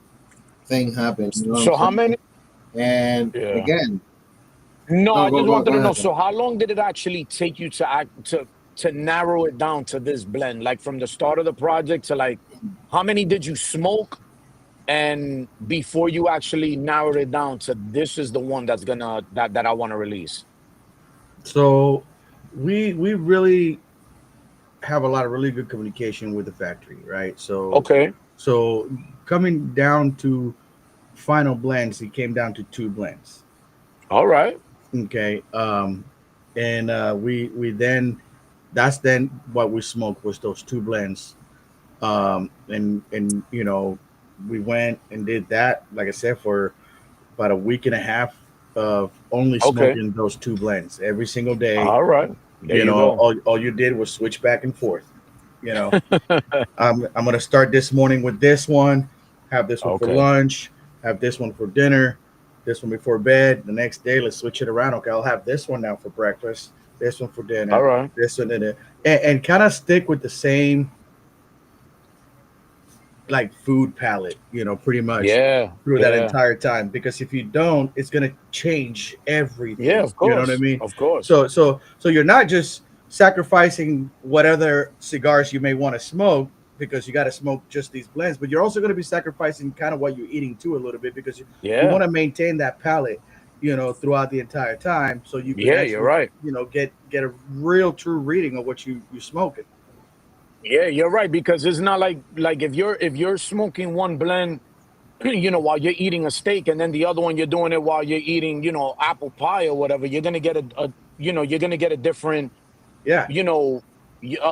thing happen. You know what I'm So how many? saying? And Yeah. again, No, no, I go just go wanted go to know. ahead. So, how long did it actually take you to narrow it down to this blend? Like from the start of the project to like, how many did you smoke? And before you actually narrowed it down to this is the one that I want to release. So we really have a lot of really good communication with the factory, right? Okay. So coming down to final blends, it came down to two blends. All right. Okay. And we then that's then what we smoked was those two blends. And we went and did that, like I said, for about a week and a half. of only Okay. smoking those two blends every single day. All right. There You you know, go. all you did was switch back and forth. You know, I'm gonna start this morning with this one, have this one for Okay. lunch, have this one for dinner, this one before bed. The next day, let's switch it around. Okay, I'll have this one now for breakfast, this one for All dinner, right. this one and kind of stick with the same like food palette, pretty much Yeah. through that Yeah. entire time. Because if you don't, it's gonna change Yeah. everything. Of You know what I course. mean? Of course. So you're not just sacrificing what other cigars you may want to smoke because you got to smoke just these blends, but you're also going to be sacrificing kind of what you're eating too a little bit because you Yeah. want to maintain that palate, throughout the entire time, so you can Yeah. You're actually, right. get a real true reading of what you smoking. Yeah. You're right because it's not like if you're smoking one blend, while you're eating a steak, and then the other one you're doing it while you're eating, apple pie or whatever, you're gonna get you're gonna get a different, Yeah, you know,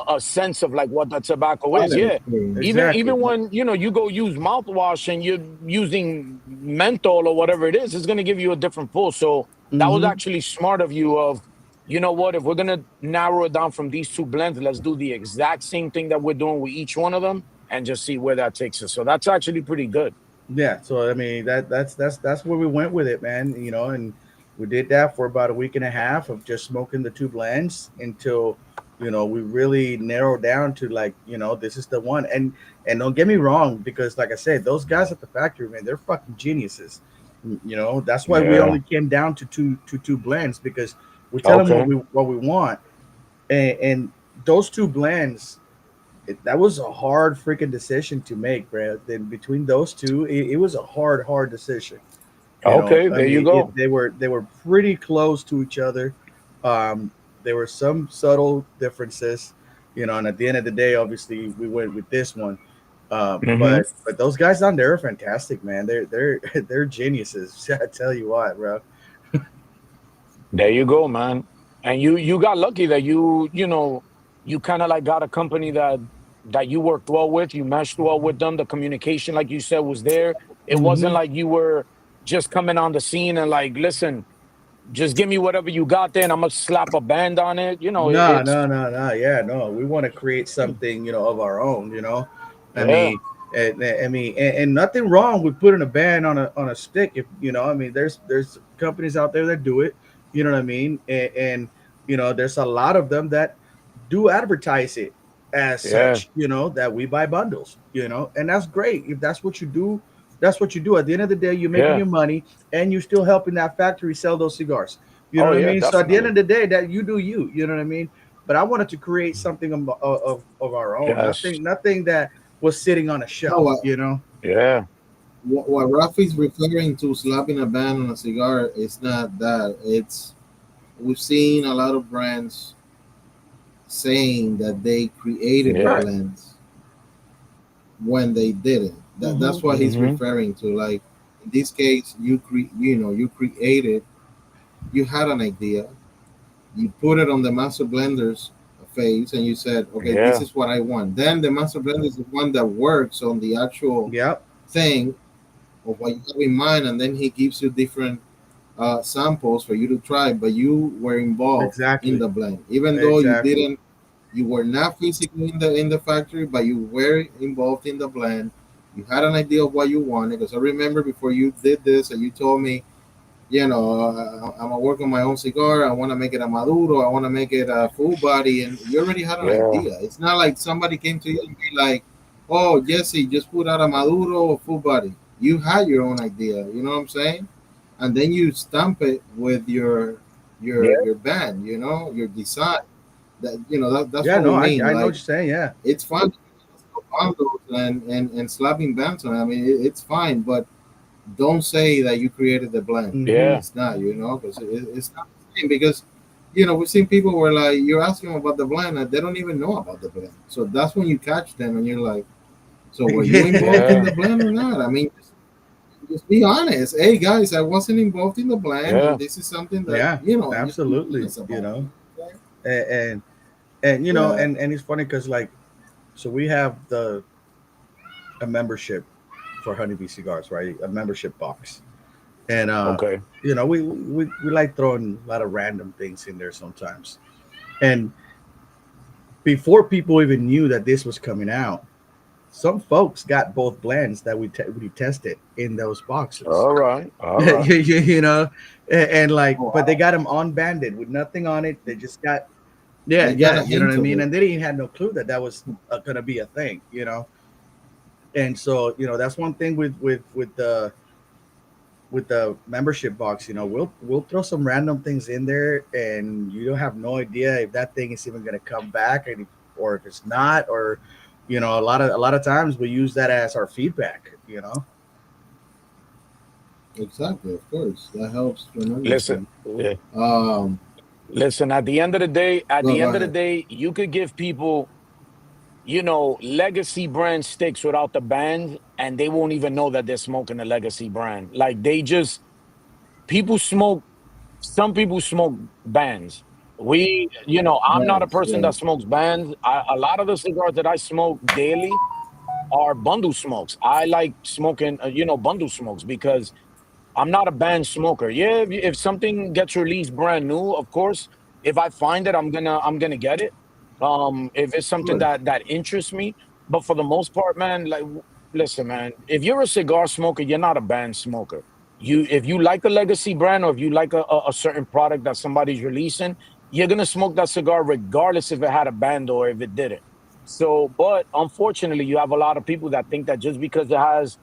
a sense of like what the tobacco is. Quality Yeah. experience. exactly. Even when, you go use mouthwash and you're using menthol or whatever it is, it's gonna give you a different pull. So that was Hmm. actually smart of you of, you know what, if we're gonna narrow it down from these two blends, let's do the exact same thing that we're doing with each one of them and just see where that takes us. So that's actually pretty good. Yeah, so I mean that's where we went with it, man. And we did that for about a week and a half of just smoking the two blends until we really narrowed down to, like, this is the one. And don't get me wrong, because like I said, those guys at the factory, man, they're fucking geniuses. That's why we Yeah. only came down to two blends, because we tell them what Okay. we want, and those two blends, that was a hard freaking decision to make, Brad. Then between those two, it was a hard decision. Okay. I There you mean, go. they were pretty close to each other. Um, there were some subtle differences, and at the end of the day, obviously, we went with this one. Hmm. But those guys down there are fantastic, man. They're they're geniuses. I tell you what, bro. There you go, man. And you got lucky that you kind of like got a company that you worked well with, you meshed well with them. The communication, like you said, was there. It wasn't Hmm. like you were just coming on the scene and like, listen, just give me whatever you got there, and I'm gonna slap a band on it. No, It's no, no, no. Yeah, no. We want to create something, of our own. I yeah, mean, and nothing wrong with putting a band on a stick. If I mean, there's companies out there that do it. You know what I mean? And there's a lot of them that do advertise it as yeah, such. That we buy bundles. And that's great. If that's what you do, that's what you do. At the end of the day, you're making yeah. your money, and you're still helping that factory sell those cigars. You know Oh what I yeah, mean? So at the end definitely. of the day, that you do you. You know what I mean? But I wanted to create something of our own. Yes, Nothing that was sitting on a No, shelf. yeah, what Rafi's referring to, slapping a band on a cigar, is not that. It's we've seen a lot of brands saying that they created the yeah. blends when they didn't. That's Hmm. what he's Hmm. referring to. Like in this case, you created, you had an idea, you put it on the master blender's face, and you said, okay, this Yeah, is what I want. Then the master blender is the one that works on the actual Yep. thing of what you have in mind, and then he gives you different samples for you to try. But you were involved in Exactly. the blend, even though you Exactly. didn't. You were not physically in the factory, but you were involved in the blend. You had an idea of what you wanted. Because I remember before you did this, and you told me, I'm gonna work on my own cigar. I want to make it a Maduro. I want to make it a full body, and you already had an yeah, idea. It's not like somebody came to you and be like, "Oh, Jesse, just put out a Maduro or full body." You had your own idea. You know what I'm saying? And then you stamp it with yeah, your band. Your design. That's Yeah. what No, we I mean. know what Like you're saying. Yeah. it's fun. Bundles and slapping bands on it. I mean, it's fine, but don't say that you created the blend. Hmm. yeah, It's not, because it's not the same. Because we've seen people where like you're asking them about the blend and they don't even know about the blend. So that's when you catch them and you're like, so were you involved in yeah, the blend or not? I mean, just be honest. Hey guys, I wasn't involved in the blend, and yeah. this is something that Yeah. just be Absolutely. honest about it. Okay? And and Yeah. and it's funny because, like, so we have the a membership for Honeybee Cigars, right? A membership box. And Okay. we like throwing a lot of random things in there sometimes. And before people even knew that this was coming out, some folks got both blends that we tested in those boxes. All right. All you, right. you know, and like, Oh, but they wow. got them unbanded with nothing on it. They just got, They got yeah, a you know what I hint of mean. it. And they didn't have no clue that that was gonna be a thing, you know. And so, that's one thing with the membership box. We'll throw some random things in there, and you don't have no idea if that thing is even gonna come back, or if it's not, or a lot of times we use that as our feedback. Exactly, of course. That helps Listen. tremendously. Yeah. Um, Listen. At the end of the day, go ahead. you could give people, legacy brand sticks without the band, and they won't even know that they're smoking a legacy brand. Like they just people smoke. Some people smoke bands. I'm not a Yes, person yeah. that smokes bands. A lot of the cigars that I smoke daily are bundle smokes. I like smoking, bundle smokes because I'm not a band smoker. Yeah, if something gets released brand new, of course, if I find it, I'm gonna get it. If it's Of something course. that interests me, but for the most part, man, like, listen, man, if you're a cigar smoker, you're not a band smoker. If you like a legacy brand or if you like a certain product that somebody's releasing, you're gonna smoke that cigar regardless if it had a band or if it didn't. So, but unfortunately, you have a lot of people that think that just because it has,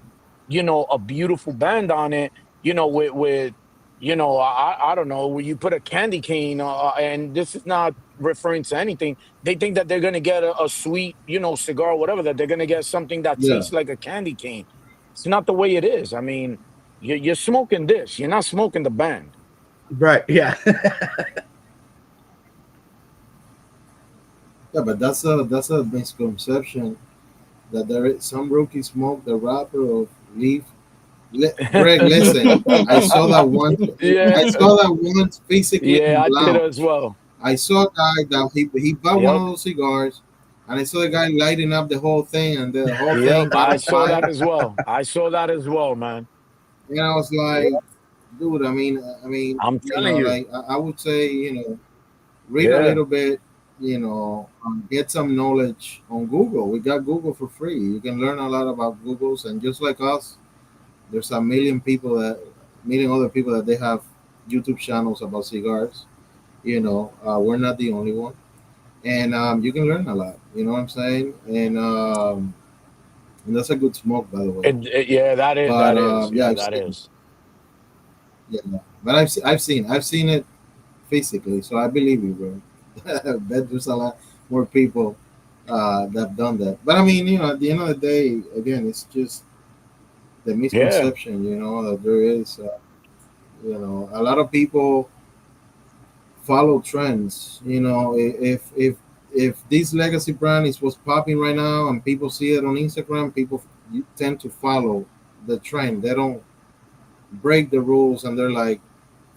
a beautiful band on it, with I don't know, where you put a candy cane, and this is not referring to anything. They think that they're gonna get a sweet, cigar, or whatever, that they're gonna get something that Yeah. tastes like a candy cane. It's not the way it is. I mean, you're smoking this. You're not smoking the band. Right. Yeah. Yeah, but that's a misconception that there is some rookie smoke the wrapper of leaf. Greg, listen, I saw that once. Yeah, I saw that once physically yeah, in I did as lounge. well. I saw a guy that he bought one Yep, of those cigars, and I saw the guy lighting up the whole thing, and the whole yep, thing caught I on saw that fire. as well. I saw that as well, man. And I was like, dude, I'm telling you. like I would say, read a Yeah, little bit, get some knowledge on Google. We got Google for free. You can learn a lot about Google's, and just like us, there's a million other people that they have YouTube channels about cigars. We're not the only one, and you can learn a lot. You know what I'm saying? And that's a good smoke, by the way. yeah, that is, But yeah, yeah, I've that seen, is. yeah, but I've seen it physically, so I believe you, bro. I bet there's a lot more people that have done that. But I mean, at the end of the day, again, it's just the Yeah, misconception, that there is, a lot of people follow trends. If this legacy brand is what's popping right now and people see it on Instagram, people tend to follow the trend. They don't break the rules and they're like,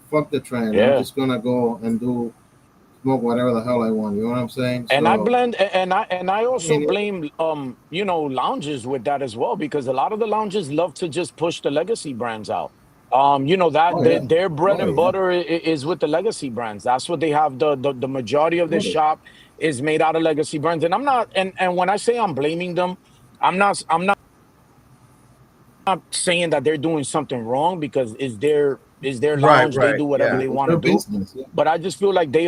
fuck the trend. I'm yeah. just gonna go and do smoke whatever the hell I want. You know what I'm saying? And I So blend, and I I also mean, blame, lounges with that as well, because a lot of the lounges love to just push the legacy brands out. That oh yeah, their bread oh and yeah, butter is with the legacy brands. That's what they have. The majority of this totally. shop is made out of legacy brands, and I'm not. And when I say I'm blaming them, I'm not saying that they're doing something wrong, because is their Right. lounge. They Right. do whatever Yeah. they It's want to their do. business. Yeah, But I just feel like I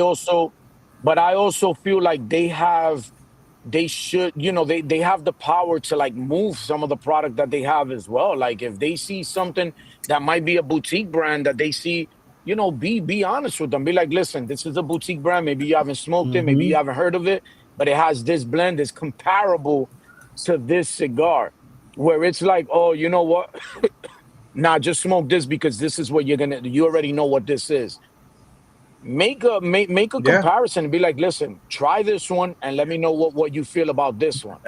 also feel like they should, they have the power to like move some of the product that they have as well. Like if they see something that might be a boutique brand that they see, be honest with them. Be like, listen, this is a boutique brand. Maybe you haven't smoked it, maybe Mm-hmm. you haven't heard of it, but it has this blend that's comparable to this cigar. Where it's like, oh, you know what? Nah, just smoke this because this is what you already know what this is. Make a Yeah. comparison and be like, listen, try this one and let me know what you feel about this one.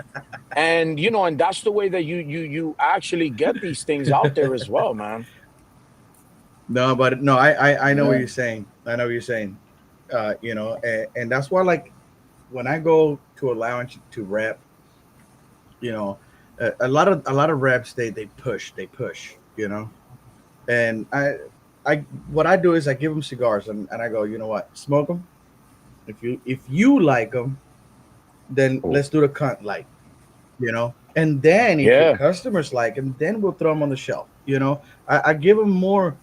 And that's the way that you actually get these things out there as well, man. No, but no, I know what yeah, you're saying. I know what you're saying. And that's why, like, when I go to a lounge to rep, you know, a lot of reps they push. And what I do is I give them cigars, and I go, you know what, smoke them. If you like them, then Oh, let's do the cunt light, And then if your yeah, customers like them, then we'll throw them on the shelf. I give them more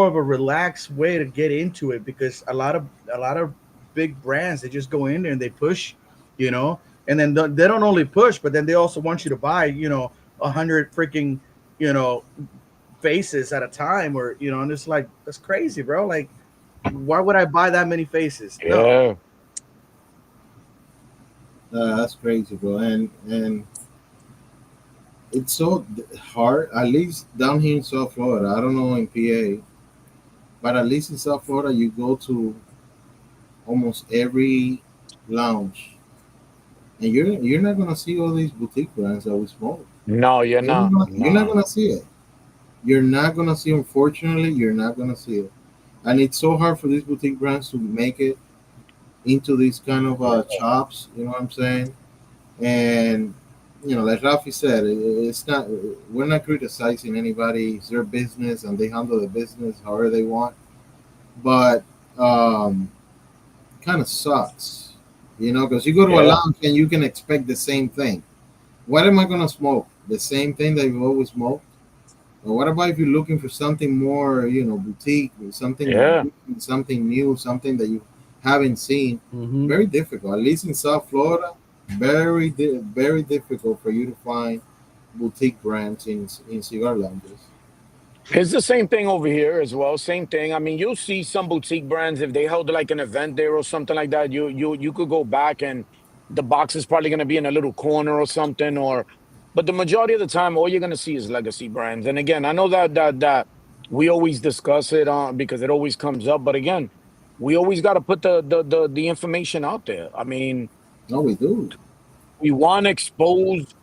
of a relaxed way to get into it, because a lot of big brands, they just go in there and they push, you know, and then they don't only push, but then they also want you to buy, 100 freaking, you know, faces at a time, or and it's like, that's crazy, bro. Like, why would I buy that many faces? No. yeah, That's crazy, bro. And it's so hard. At least down here in South Florida, I don't know in PA, but at least in South Florida, you go to almost every lounge, and you're not gonna see all these boutique brands that we smoke. no, you're not, You're not no, gonna see it. You're not gonna see. Unfortunately, you're not gonna see it. And it's so hard for these boutique brands to make it into these kind of chops. You know what I'm saying? And like Rafi said, it's not. We're not criticizing anybody. It's their business, and they handle the business however they want. But kind of sucks, because you go to a yeah, lounge and you can expect the same thing. What am I gonna smoke? The same thing that you've always smoked? Or what about if you're looking for something more, boutique, yeah. something new, something that you haven't seen? Mm-hmm. Very difficult. At least in South Florida, very difficult for you to find boutique brands in cigar lounges. It's the same thing over here as well. Same thing. I mean, you'll see some boutique brands if they held like an event there or something like that. You could go back and the box is probably going to be in a little corner or something. Or, but the majority of the time, all you're going to see is legacy brands. And again, I know that we always discuss it on because it always comes up. But again, we always got to put the information out there. I mean, No, we do. we want to expose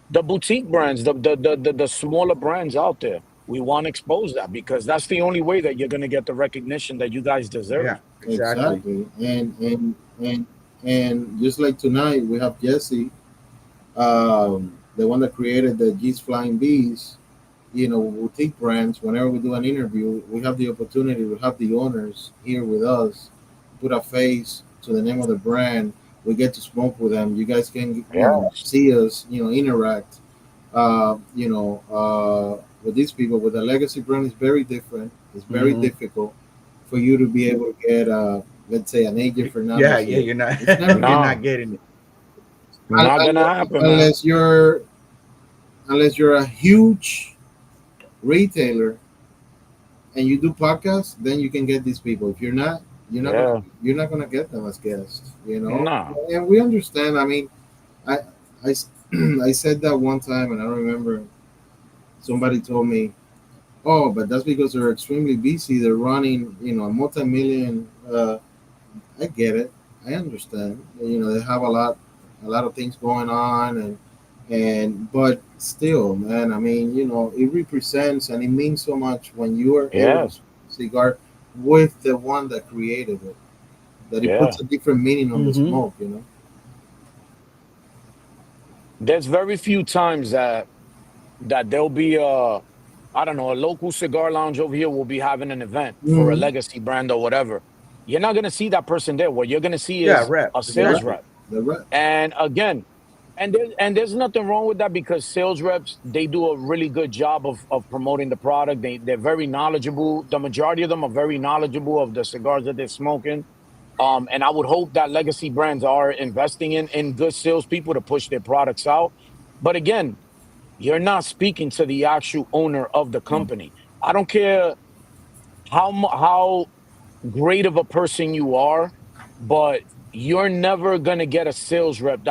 the boutique brands, the smaller brands out there. We want to expose that because that's the only way that you're going to get the recognition that you guys deserve. Yeah, exactly. Exactly. And just like tonight, we have Jesse, the one that created the G's Flying Bees. Boutique brands. Whenever we do an interview, we have the opportunity to have the owners here with us, put a face to the name of the brand. We get to smoke with them. You guys can, Yes, see us, interact. With these people. With a legacy brand, it's very different. It's very Mm-hmm. difficult for you to be able to get, let's say, an AJ Yeah, Fernandez yeah, here. you're not It's never you're going not no, getting it. not gonna happen, man. unless you're a huge retailer and you do podcasts, then you can get these people. If you're not, Yeah, you're not gonna get them as guests. no, And we understand. I mean, I I I said that one time, and I don't remember. Somebody told me, "Oh, but that's because they're extremely busy. They're running, a multi-million." I get it. I understand. They have a lot of things going on, but still, man. I mean, it represents and it means so much when you are able to yeah, smoke a cigar with the one that created it. That it yeah. puts a different meaning on the Mm-hmm. smoke. There's very few times that there'll be I don't know, a local cigar lounge over here will be having an event for a Mm-hmm. legacy brand or whatever. You're not gonna see that person there. What you're gonna see Yeah, is rep, a sales exactly. rep. The rep. And again, and there's nothing wrong with that because sales reps they do a really good job of promoting the product. They're very knowledgeable. The majority of them are very knowledgeable of the cigars that they're smoking. And I would hope that legacy brands are investing in good salespeople to push their products out. But again, you're not speaking to the actual owner of the No. company. I don't care how great of a person you are, but you're never going to get a sales rep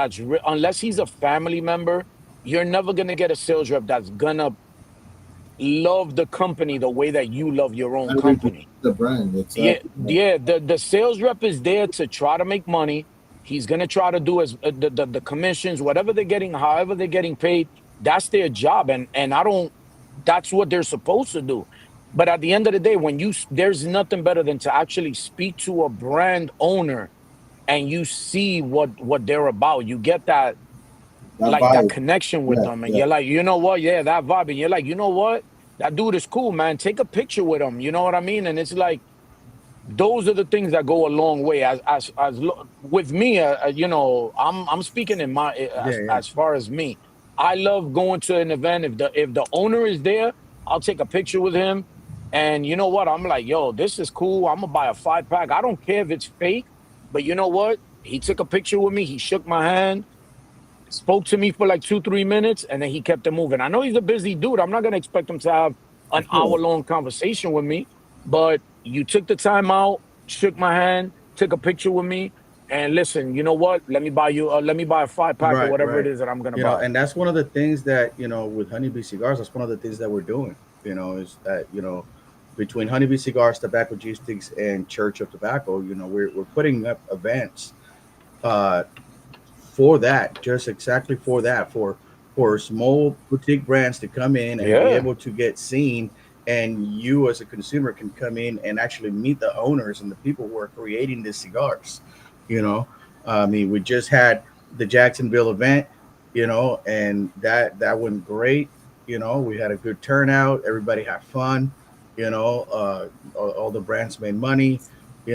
unless he's a family member, you're never going to get a sales rep that's going to love the company the way that you love your own And represent company. the brand Yeah, exactly. Right. yeah. The sales rep is there to try to make money. He's gonna try to do as the commissions, whatever they're getting, however they're getting paid. That's their job, and I don't. That's what they're supposed to do. But at the end of the day, there's nothing better than to actually speak to a brand owner and you see what they're about. You get That that vibe. connection with Yeah, them, and yeah. you're like, you know what? Yeah, that vibe, and you're like, you know what? that dude is cool, man. Take a picture with him. You know what I mean? And it's like those are the things that go a long way. With me, I'm speaking in my Yeah, yeah. as far as me. I love going to an event. If the owner is there, I'll take a picture with him. And you know what? I'm like, yo, this is cool. I'm gonna buy a 5 pack. I don't care if it's fake, but you know what? He took a picture with me. He shook my hand, spoke to me for like 2, 3 minutes, and then he kept it moving. I know he's a busy dude. I'm not gonna expect him to have an Of hour course. long conversation with me, but you took the time out, shook my hand, took a picture with me, and listen. You know what? Let me buy a 5 pack or Right, whatever it right. is that I'm gonna buy. And that's one of the things that with Honeybee Cigars, that's one of the things that we're doing. Is that between Honeybee Cigars, Tobacco G Sticks, and Church of Tobacco, we're putting up events uh, for that, just exactly for that, for small boutique brands to come in and be Yeah, able to get seen, and you as a consumer can come in and actually meet the owners and the people who are creating these cigars. You know, I mean, we just had the Jacksonville event, and that went great. We had a good turnout. Everybody had fun. All the brands made money, and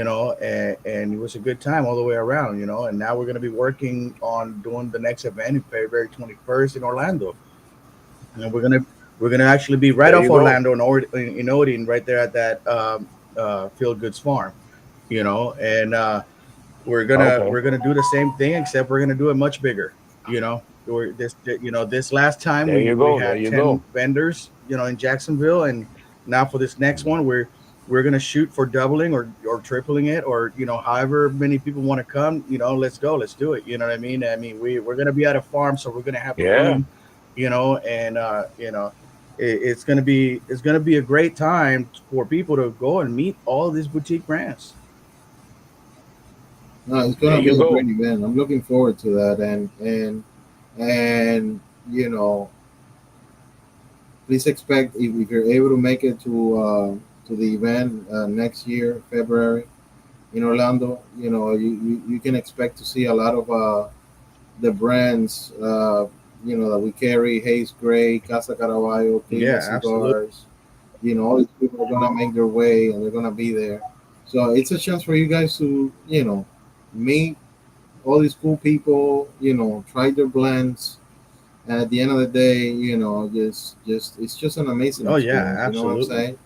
it was a good time all the way around, and now we're going to be working on doing the next event in February 21st in Orlando, and we're gonna actually be right there off you go. Orlando in Odin, right there at that Field Goods Farm, and Okay, we're gonna do the same thing, except we're gonna do it much bigger. This last time there we you we go. There had you 10 go. vendors, in Jacksonville, and now for this next one we're gonna shoot for doubling or tripling it, or however many people want to come. Let's go, let's do it. You know what I mean? I mean, we're gonna be at a farm, so we're gonna have the Yeah, room, and it's gonna be a great time for people to go and meet all these boutique brands. No, it's there gonna you be a great go. event. I'm looking forward to that, and you know, please expect if you're able to make it to the event next year, February in Orlando. You can expect to see a lot of the brands that we carry: Hayes Gray, Casa Caraballo, Clima Yeah, absolutely. Cigars. All these people are gonna make their way and they're gonna be there. So it's a chance for you guys to meet all these cool people. Try their blends, and at the end of the day, just it's just an amazing Oh yeah, experience. You know what I'm absolutely. saying?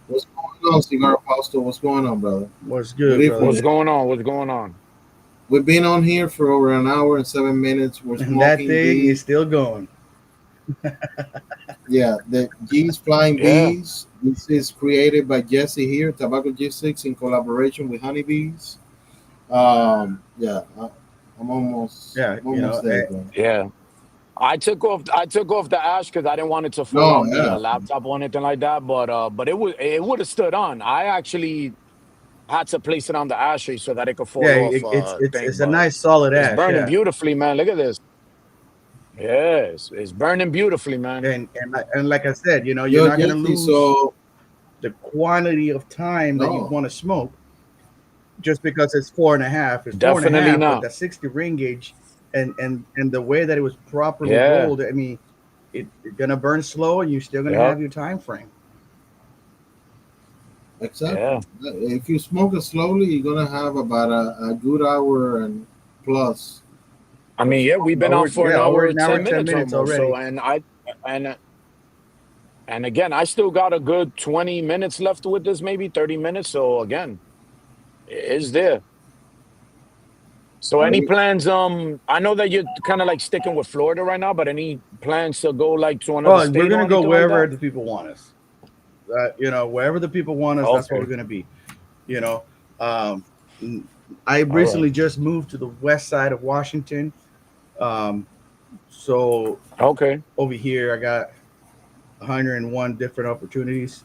What's going on, Cigar Apostle? What's going on, brother? What's Good good, brother? evening. What's going on? What's going on? We've been on here for over an hour and 7 minutes. We're And that smoking thing is the still going. the G's Flying Yeah, Bees. This is created by Jesse here, TabaccoGStix, in collaboration with Honeybees. Yeah, Yeah, I'm almost there, bro. yeah. I took off the ash because I didn't want it to fall No, on the yeah, laptop or anything like that. But it would have stood on. I actually had to place it on the ashtray so that it could yeah. fall off. It's Thing, a but nice solid it's ash. burning Yeah, beautifully, man. Look at this. Yes, it's burning beautifully, man. and like I said, you're yo, not gonna Jesse. lose So the quantity of time that you no, want to smoke just because it's 4.5. It's four and a Definitely half, but not. that 60 ring gauge, and the way that it was properly Yeah, rolled. I mean, it's gonna burn slow, and you're still gonna yeah, have your time frame. exactly. yeah. If you smoke it slowly, you're gonna have about a good hour and plus I of mean, yeah, we've been Oh, on for an we're hour, an hour 10 and 10 minutes minutes almost. So, already. and and again, I still got a good 20 minutes left with this, maybe 30 minutes. So again, it's there. So any right. plans? I know that you're kind of like sticking with Florida right now, but any plans to go like to another Oh, we're state or gonna go anything like wherever that? the people want us. Wherever the people want us, that's where we're Okay. gonna be. You know, um, I All right. recently just moved to the west side of Washington. Um, so Okay. over here, I got 101 different opportunities.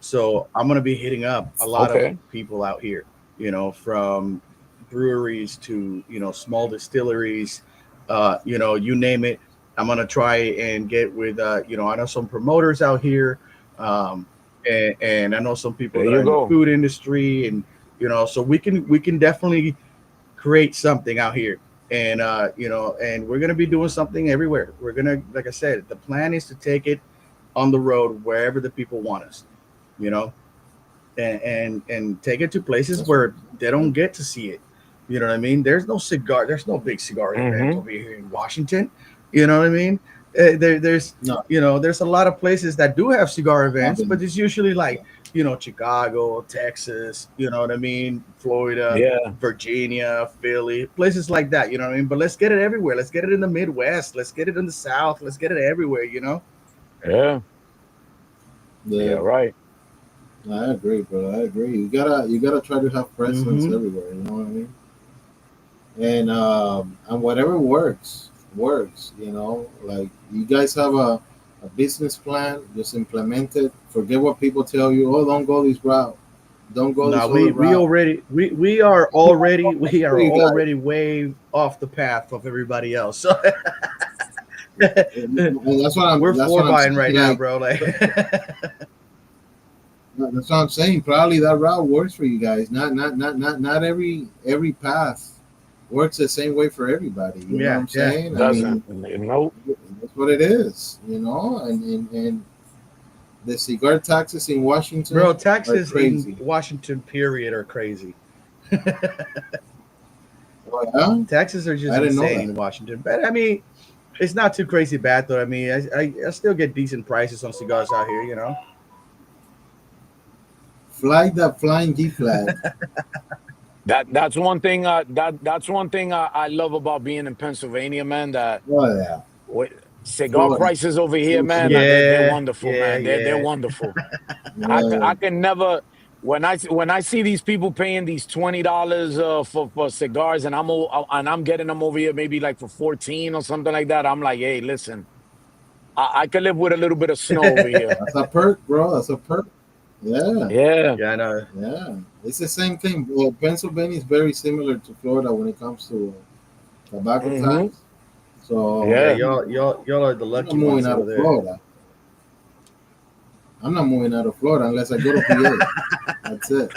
So I'm gonna be hitting up a lot of Okay. people out here. From breweries to small distilleries. You name it. I'm gonna try and get with. I know some promoters out here, um, and I know some people There that are you in the go. food industry, and so we can definitely create something out here. And we're gonna be doing something everywhere. We're gonna, like I said, the plan is to take it on the road wherever the people want us, you know, and take it to places That's where they don't right. get to see it. You know what I mean? There's no big cigar event Mm-hmm. over here in Washington. You know what I mean? There's No, there's a lot of places that do have cigar I events, but haven't. it's usually Yeah. like Chicago, Texas. You know what I mean? Florida, Yeah. Virginia, Philly, places like that. You know what I mean? But let's get it everywhere. Let's get it in the Midwest. Let's get it in the South. Let's get it everywhere. You know? Yeah. Yeah. The Right. I agree, bro. I agree. You gotta try to have presence Mm-hmm. everywhere. You know what I mean? And whatever works. You know, like you guys have a business plan, just implement it. Forget what people tell you. Oh, don't go this route. Don't go No, this other route. we are already For you guys, way off the path of everybody else. So and we're that's what four I'm buying saying. right now, Like bro. Like that's what I'm saying. Probably that route works for you guys. Not every path works the same way for everybody. You know what yeah, I'm yeah. saying? I Doesn't. mean, Nope. that's what it is. You know, and the cigar taxes in Bro, Washington are taxes in crazy. Washington period are crazy. Oh, yeah? Taxes are just I didn't know insane that. in Washington. But I mean, it's not too crazy bad though. I mean, I still get decent prices on cigars out here, you know. Fly that flying G flag. That's one thing I love about being in Pennsylvania, man. That Oh yeah, what, cigar Florida. prices over here, man. Absolutely. They're Yeah, wonderful, yeah, man. They're yeah. wonderful. Yeah. I can never when I see these people paying these $20 for cigars and I'm getting them over here maybe like for 14 or something like that. I'm like, hey, listen, I could live with a little bit of snow over here. That's a perk, bro. That's a perk. Yeah. Yeah. Yeah, I know. Yeah. It's the same thing. Well, Pennsylvania is very similar to Florida when it comes to tobacco Hmm. tax. So Yeah, Yeah. y'all are the I'm not lucky moving ones out over of there. Florida. I'm not moving out of Florida unless I go to PA. That's it.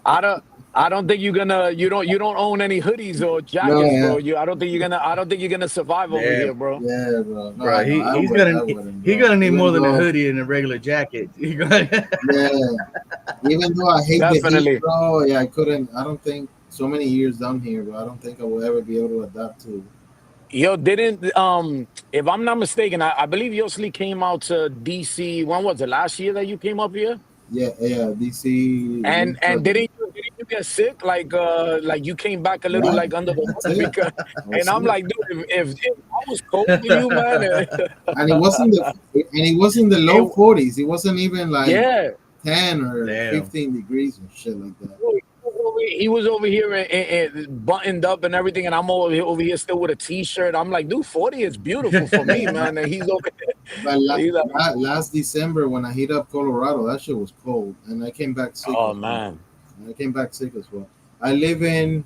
I don't I don't think you don't own any hoodies or No, jackets, yeah. bro. I don't think you're gonna survive over Damn, here, bro. Yeah, bro. No, bro. I know. I wouldn't, bro. Gonna need more Even than a though, hoodie and a regular jacket. He gonna- yeah, even though I hate the heat, Definitely. bro. Yeah, I couldn't. I don't think so many years down here, but I don't think I will ever be able to adapt to. Yo, didn't if I'm not mistaken, I believe Yosli came out to DC. When was it? Last year that you came up here? Yeah, yeah. DC. And didn't you get sick? Like you came back a little Yeah, like under the that's weather it. because I was and I'm sick, like, dude, if I was cold for you, man, and it was in the low it, 40s. It wasn't even like yeah. 10 or Damn. 15 degrees and shit like that. He was over here and buttoned up and everything, and I'm over here still with a t-shirt. I'm like, dude, 40 is beautiful for me, Yeah, man. And he's over but here. He's like, last December when I hit up Colorado, that shit was cold, and I came back sick oh as well. man. I came back sick as well. I live in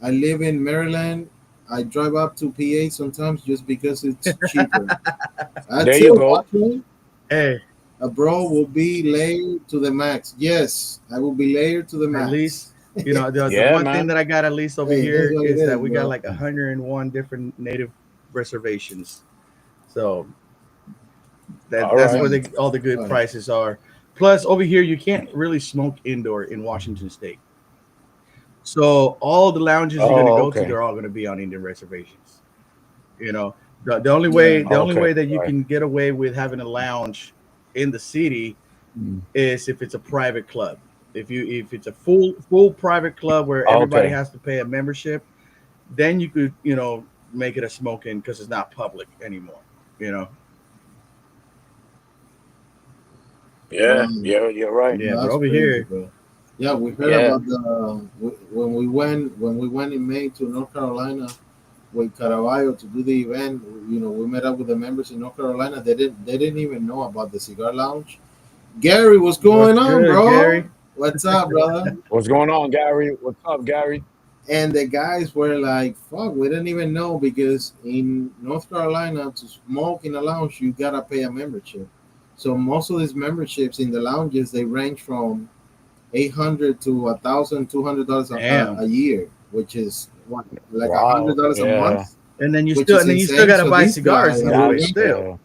I live in Maryland. I drive up to PA sometimes just because it's cheaper. There That's it. you go. Actually, Hey, a bro will be layered to the max. Yes, I will be layered to the at max. least the Yeah, one thing man. that I got at least over Hey, it is here what it is is, that we got bro. like 101 different native reservations. So All that's right. where Yeah. all the good Oh, yeah. prices are. Plus, over here you can't really smoke indoor in Washington State. So all the lounges you're gonna Oh, go to, okay. they're all gonna be on Indian reservations. You know, Yeah. the only Okay. way that you Right. can get away with having a lounge in the city Mm. is if it's a private club. If it's a full private club where everybody Okay. has to pay a membership, then you could make it a smoking because it's not public anymore. You know, Yeah, Um, you're right. yeah, but that's over crazy, here, bro. Yeah, we heard Yeah. about when we went in May to North Carolina with Caraballo to do the event. You know, we met up with the members in North Carolina. They didn't even know about the cigar lounge. Gary, what's what's going on, good, bro? Gary? What's up, brother? What's going on, Gary? What's up, Gary? And the guys were like, "Fuck, we didn't even know because in North Carolina to smoke in a lounge you gotta pay a membership. So most of these memberships in the lounges they range from 800 to $1,200 Damn. a year, which is what like Wow. $100 a Yeah. month, And then which is you still insane. gotta So buy this guy cigars that to do we it That's went, still.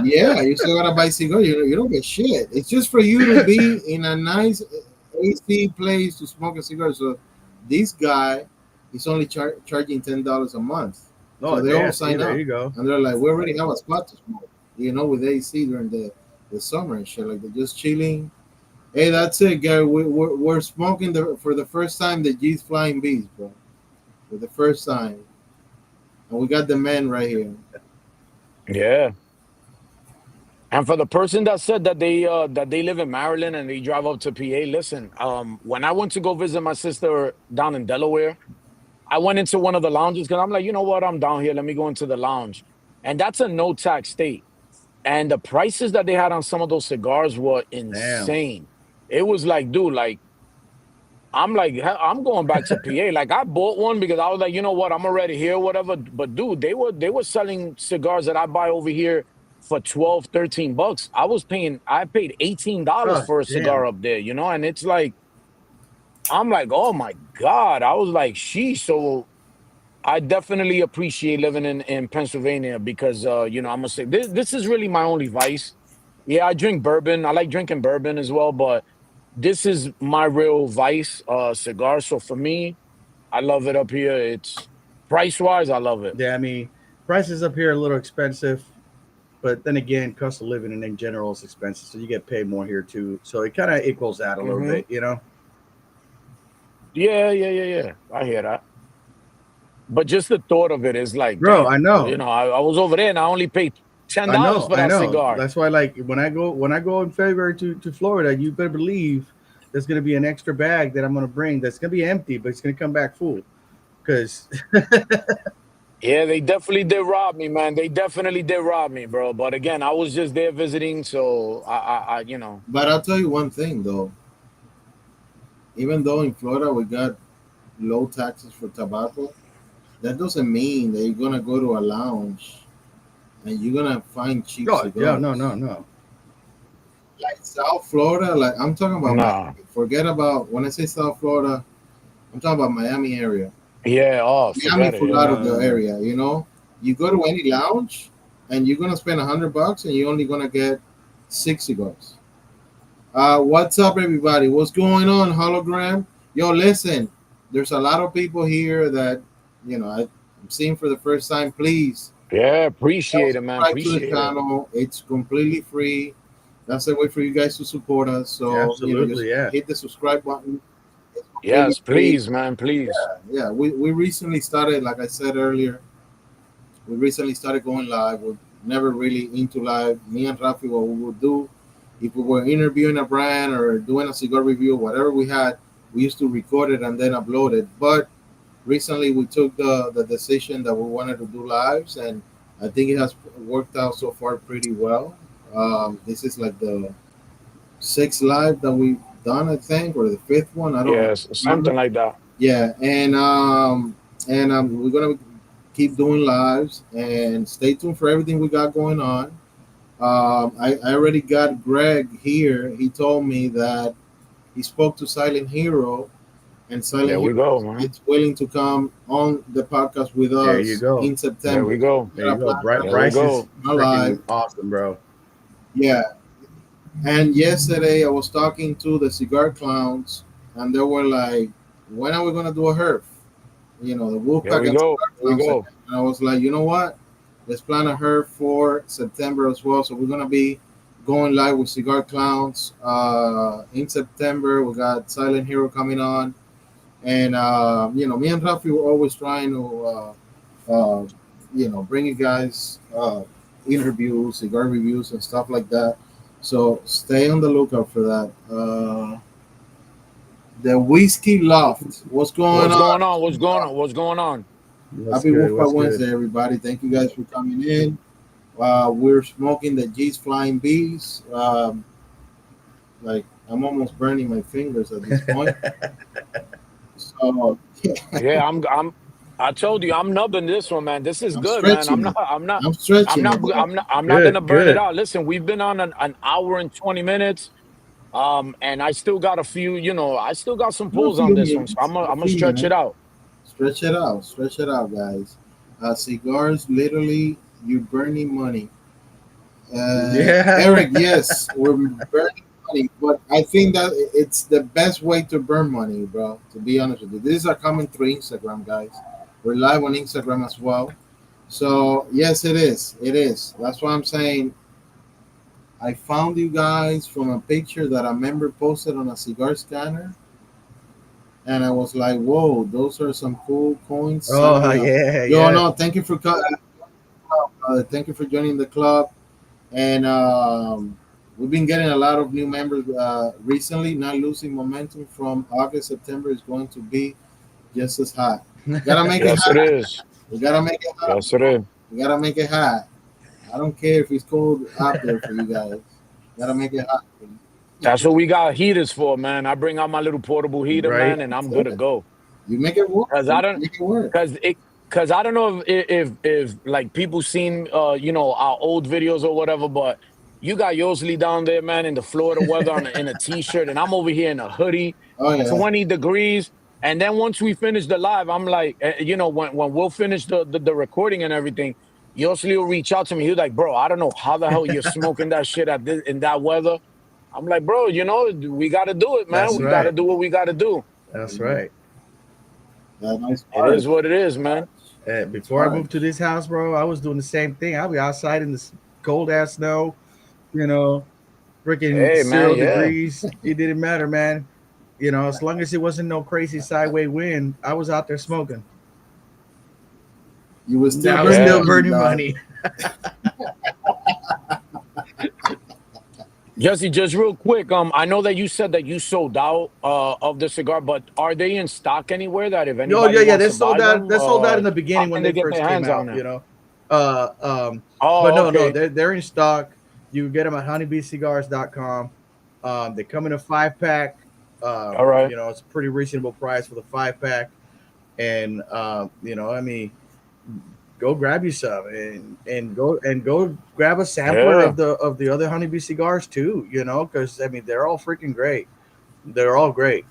Yeah, you still gotta buy cigar. You don't get shit. It's just for you to be in a nice AC place to smoke a cigar. So this guy is only charging $10 a month. Oh So they all damn! See, sign there up, you go. and they're like, "We already have a spot to smoke." With AC during the summer and shit. Like they're just chilling. Hey, that's it, Gary. We're smoking for the first time the G's Flying Bees, bro. For the first time, and we got the man right here. Yeah. And for the person that said that they live in Maryland and they drive up to PA, listen, when I went to go visit my sister down in Delaware, I went into one of the lounges because I'm like, you know what, I'm down here. Let me go into the lounge. And that's a no tax state. And the prices that they had on some of those cigars were Damn. insane. It was like, dude, like I'm like, I'm going back to PA. Like I bought one because I was like, you know what, I'm already here, whatever. But dude, they were selling cigars that I buy over here for 12, $13. I paid $18 Oh for a cigar damn. up there, and it's like, I'm like, oh my God. I was like, sheesh. So I definitely appreciate living in Pennsylvania because I'm gonna say this is really my only vice. Yeah, I drink bourbon. I like drinking bourbon as well, but this is my real vice, cigar. So for me, I love it up here. It's price wise, I love it. Yeah, I mean, prices up here are a little expensive, but then again, cost of living in general is expensive, so you get paid more here too. So it kind of equals out a little Hmm. bit, you know. Yeah, yeah, yeah, yeah. I hear that. But just the thought of it is like, Bro, I damn. know. I was over there and I only paid I $10 know, for I that know. cigar. That's why, like, when I go in February to Florida, you better believe there's gonna be an extra bag that I'm gonna bring. That's gonna be empty, but it's gonna come back full. Because Yeah, they definitely did rob me, man. They definitely did rob me, bro. But again, I was just there visiting, so I. But I'll tell you one thing though. Even though in Florida we got low taxes for tobacco, that doesn't mean that you're gonna go to a lounge and you're gonna find cheap oh yeah, no, cigars. no, no. Like South Florida, like I'm talking about Miami. Nah. Forget about when I say South Florida, I'm talking about Miami area. Yeah. Oh, Miami, forget it. Fort Yeah. No, Lauderdale no, no. area. You go to any lounge and you're gonna spend $100 and you're only gonna get 6 cigars. What's up, everybody? What's going on, hologram? Yo, listen, there's a lot of people here that I'm seeing for the first time. Please Yeah. Appreciate it, man. subscribe to the Appreciate it. channel. It's completely free. That's a way for you guys to support us. Yeah, So just absolutely, yeah. hit the subscribe button. It's completely Yes, free. please, man. Please. Yeah, we recently started, like I said earlier, we recently started going live. We're never really into live. Me and Rafi, what we would do if we were interviewing a brand or doing a cigar review, whatever we had, we used to record it and then upload it. But recently we took the decision that we wanted to do lives, and I think it has worked out so far pretty well. This is like the sixth live that we've done, I think, or the fifth one. I don't Yes, something remember. like that. Yeah, and we're gonna keep doing lives and stay tuned for everything we got going on. I already got Greg here. He told me that he spoke to Silent Hero, and Silent There we Hero go, man. is willing to come on the podcast with There you us go. in There September. we go. There you Got a go. plan right There we Bryce is go. now live. freaking awesome, bro. Yeah, and yesterday I was talking to the cigar clowns, and they were like, "When are we gonna do a herf?" The There Wolfpack we and go. cigar There we clowns. And go. I was like, you know what? Let's plan a herf for September as well. So we're gonna be going live with cigar clowns in September. We got Silent Hero coming on, and me and Rafi were always trying to bring you guys interviews, cigar reviews, and stuff like that. So stay on the lookout for that. The Whiskey Loft. What's going What's on? going on? What's going on? What's going on? What's Happy good? Wolfpack What's good? Wednesday, everybody. Thank you guys for coming in. We're smoking the G's Flying Bees. Like, I'm almost burning my fingers at this point. So, Yeah, I told you I'm nubbing this one, man. This is I'm good, man. I'm stretching not it. I'm not I'm I'm stretching not it, bro. I'm not gonna Good, burn it good. out. Listen, we've been on an hour and 20 minutes. And I still got a few, I still got some A pulls on few this one. So minutes. A I'm gonna few stretch it minutes. out. Stretch it out. Stretch it out, guys. Cigars, literally, you're burning money. Yeah. Eric, yes, we're burning money, but I think that it's the best way to burn money, bro. To be honest with you, these are coming through Instagram, guys. We're live on Instagram as well. So yes, it is. It is. That's why I'm saying I found you guys from a picture that a member posted on a cigar scanner, and I was like, "Whoa, those are some cool coins." Oh Signing up. yeah, Yo, yeah. no, thank you for thank you for joining the club. And we've been getting a lot of new members recently. Not losing momentum from August, September is going to be just as hot. Gotta make it Yes, it hot. is. We gotta make it hot. Yes, it is. We gotta make it hot. I don't care if it's cold out there for you guys. Gotta make it hot. That's what we got heaters for, man. I bring out my little portable heater, Right. man, and I'm That's good to it. go. You make it work. Cause I You don't, make it work. cause I don't know if like people seen our old videos or whatever, but you got Yosley down there, man, in the Florida weather in a t-shirt, and I'm over here in a hoodie, Oh yeah. 20 degrees. And then once we finish the live, I'm like, when we'll finish the recording and everything, Yosley will reach out to me. He's like, bro, I don't know how the hell you're smoking that shit in that weather. I'm like, bro, we got to do it, man. That's We got to right. do what we got to do. That's right. That nice It part. is what it is, man. It's Before I hard. moved to this house, bro, I was doing the same thing. I'll be outside in this cold ass snow, you know, freaking Hey, man, zero yeah. degrees. It didn't matter, man. As long as it wasn't no crazy sideways wind, I was out there smoking. You will still I was burn Yeah. still money, burning dog. money. Jesse, just real quick, I know that you said that you sold out of the cigar, but are they in stock anywhere that if Oh anybody yeah, yeah. wants They to sold buy out. them, They sold out in the how beginning when can they they get first their came hands on out. them? Uh, um, but Oh, no, okay. they're in stock. You can get them at honeybeecigars.com. They come in a 5-pack. All right. It's a pretty reasonable price for the 5-pack. And I mean, go grab you some and go grab a sampler Yeah. of the other honeybee cigars too. Because I mean they're all freaking great. They're all great.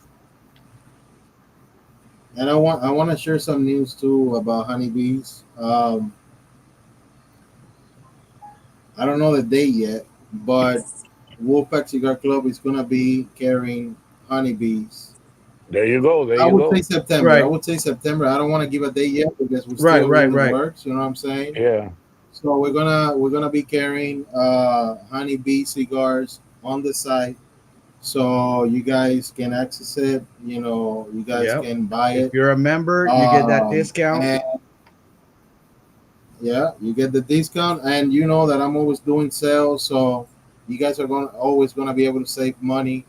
And I want to share some news too about honeybees. I don't know the date yet, but Wolfpack Cigar Club is gonna be carrying honeybees. There you go. There I you would say go. September. I Right, would say September. I don't want to give a date yet because we're right, still right, in the right. works. You know what I'm saying? Yeah. So we're gonna be carrying honeybee cigars on the site, so you guys can access it. You guys Yep. can buy If it. you're a member, you get that discount. And yeah, you get the discount, and you know that I'm always doing sales, so you guys are always gonna be able to save money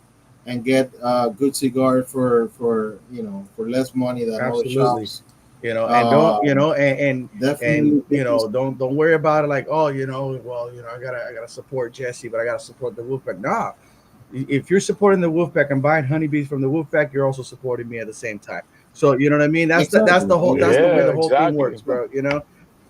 and get good cigar for less money than other Absolutely. shops. And don't Um, and definitely get those. don't worry about it like, oh, well, I gotta support Jesse, but I gotta support the Wolfpack. Nah, if you're supporting the Wolfpack and buying honeybees from the Wolfpack, you're also supporting me at the same time. So you know what I mean? Exactly. That's the way Yeah, the whole thing exactly. works, bro.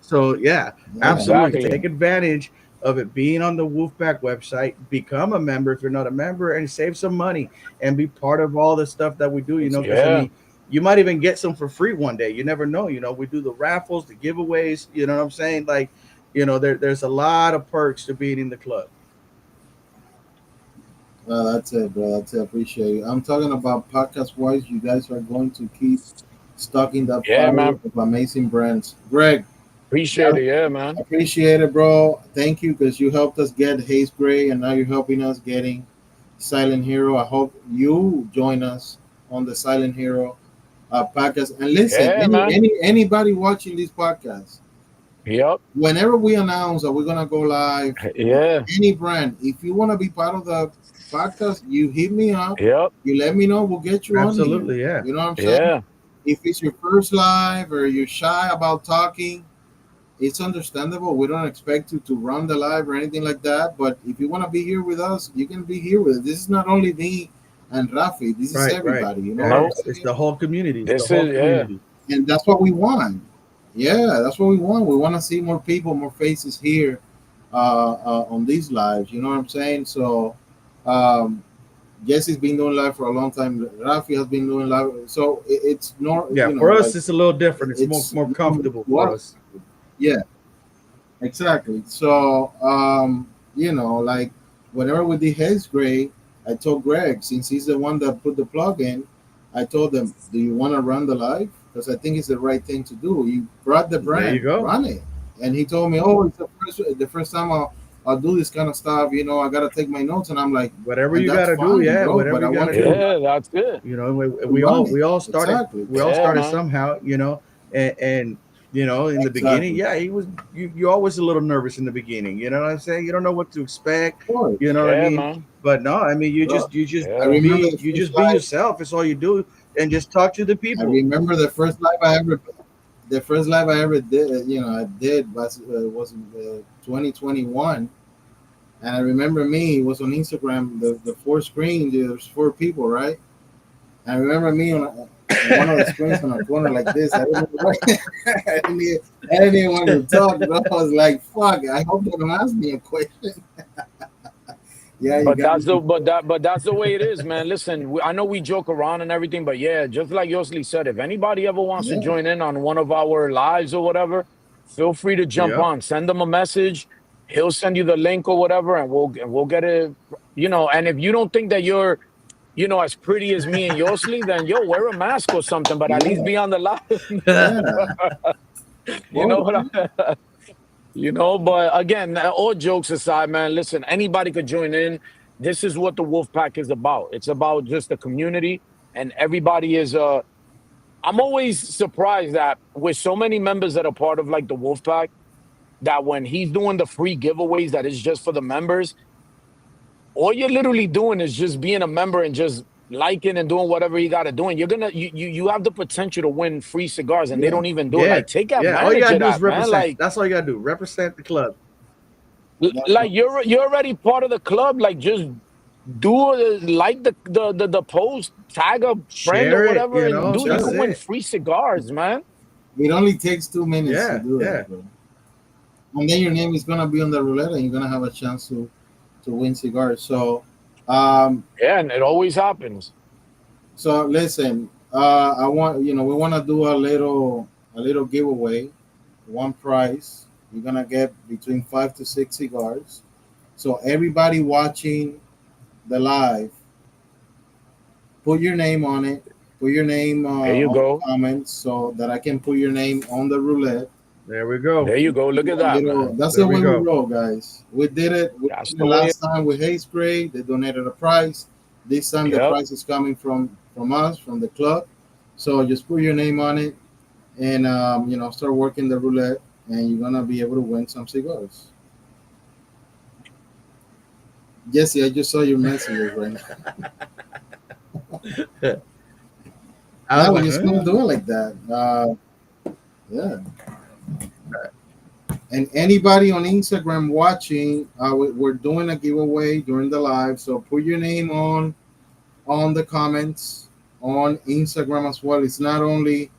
So yeah, Yeah. absolutely Exactly. take advantage of it being on the Wolfpack website. Become a member if you're not a member, and save some money and be part of all the stuff that we do. Because I Yeah. mean, you might even get some for free one day. You never know. We do the raffles, the giveaways. You know what I'm saying? Like, there's a lot of perks to being in the club. Well, that's it, bro. That's it. Appreciate it. I'm talking about podcast wise. You guys are going to keep stocking that Yeah, fire man. of amazing brands. Greg, Appreciate I it. Yeah, man. appreciate it, bro. Thank you because you helped us get Haze Gray, and now you're helping us getting Silent Hero. I hope you join us on the Silent Hero podcast. And listen, Yeah, man. anybody watching this podcast, Yep. whenever we announce that we're gonna go live with Yeah. any brand, if you want to be part of the podcast, you hit me up. Yep. You let me know. We'll get you on here. Absolutely, yeah. You know what I'm saying? Yeah. If it's your first live or you're shy about talking, it's understandable. We don't expect you to run the live or anything like that. But if you want to be here with us, you can be here with us. This is not only me and Rafi. This is Right, right. everybody. You know Yeah, what I'm No, it's saying? the whole community. It's the this whole is, yeah. community. And that's what we want. Yeah, that's what we want. We want to see more people, more faces here on these lives. You know what I'm saying? So, um, Jesse's been doing live for a long time. Rafi has been doing live. So it's not, Yeah, for us, like it's a little different. It's more it's more comfortable for what? us. Yeah, exactly. So, like whenever we did his grade, I told Greg, since he's the one that put the plug in, I told him, "Do you want to run the live? Because I think it's the right thing to do. You brought the There you brand, go. run it." And he told me, "Oh, it's the first time I'll do this kind of stuff. I gotta take my notes." And I'm like, Whatever "And you that's got to do, fine, yeah, bro. whatever But I you got to want you to do. Yeah, that's good. You know, we run all it exactly, we all Yeah, started man. somehow, and in the beginning, exactly. yeah, you're always a little nervous in the beginning. You know what I'm saying? You don't know what to expect. Of course, You know what I Yeah, mean? man. But no, I mean, bro. I Yeah. remember the you first just be live. yourself. It's all you do, and just talk to the I people. remember the first live I ever did. I did was in 2021. And I remember me, it was on Instagram, the four screens, there's four people, right? I remember me on one of the screens on a corner like this. I didn't, know, I didn't even want to talk, bro. I was like, fuck, I hope they don't ask me a question. Yeah, you But got that's me. but that's the way it is, man. Listen, I know we joke around and everything, but yeah, just like Yosli said, if anybody ever wants to Yeah, join in on one of our lives or whatever, feel free to jump Yep. on. Send them a message. He'll send you the link or whatever, and we'll get it. And if you don't think that you're, as pretty as me and Yosli, then wear a mask or something, but at least yeah, be on the live. yeah. Of You know course, what man. I But again, all jokes aside, man, listen, anybody could join in. This is what the Wolf Pack is about. It's about just the community, and everybody is I'm always surprised that with so many members that are part of like the Wolf Pack, that when he's doing the free giveaways that is just for the members, all you're literally doing is just being a member and just liking and doing whatever you got to do. And you have the potential to win free cigars, and they Yeah, don't even do it. Yeah, Like, take yeah. All you advantage gotta of do is that, man. represent. Like, That's all you gotta do. Represent the club. that's like what. you're already part of the club. Like, just like the post, tag a friend or Share it. whatever, and dude, you That's can Exactly. win it. free cigars, man. It only takes 2 minutes to Yeah, do yeah. that, bro. And then your name is gonna be on the roulette, and you're gonna have a chance to win cigars. Um, Yeah, and it always happens. so listen, I want we want to do a little giveaway, one prize. You're gonna get between 5 to 6 cigars. So everybody watching the live, put your name on it. Put your name There you on the go. comments so that I can put your name on the roulette. There we go. There you go. Look at A that, little. man. That's There the we way we go. roll, guys. We did it. We That's did the it way. last time with Hay Spray. They donated a prize. This time the Yep. prize is coming from us, from the club. So just put your name on it, and start working the roulette, and you're gonna be able to win some cigars. Jesse, I just saw your messages right now. I was Now we're like, just gonna do it like that. Yeah. And anybody on Instagram watching, we're doing a giveaway during the live. So put your name on the comments on Instagram as well. It's not only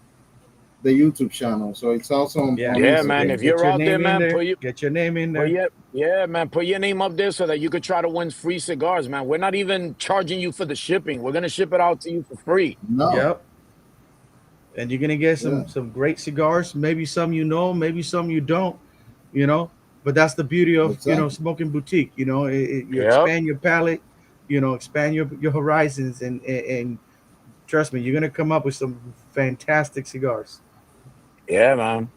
the YouTube channel, so it's also on yeah. Yeah, So man. Instagram. If get you're your out there, name in man, there. Get your name in there. put your name up there so that you could try to win free cigars, man. We're not even charging you for the shipping. We're gonna ship it out to you for free. No, Yep. And you're gonna get yeah, some great cigars. Maybe some maybe some you don't. You know, but that's the beauty of exactly. smoking boutique. You Yep. expand your palate. Expand your horizons, and trust me, you're gonna come up with some fantastic cigars. Yeah, man.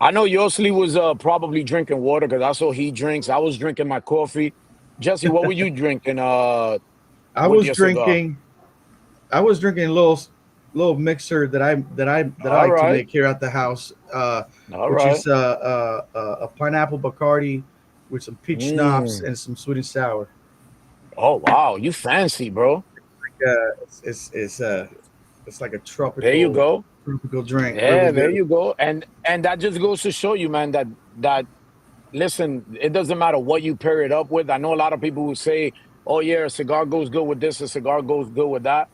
I know Yosli was probably drinking water because I saw he drinks. I was drinking my coffee. Jesse, what were you drinking I with was your cigar? drinking. I was drinking a little mixer that I All like to right. make here at the house, All which right. is a pineapple Bacardi with some peach schnapps Mm. and some sweet and sour. Oh wow, you fancy, bro. It's like a There you tropical go. drink, really Yeah, there good. you go. And that just goes to show you, man, that listen, it doesn't matter what you pair it up with. I know a lot of people who say, "Oh yeah, a cigar goes good with this, a cigar goes good with that."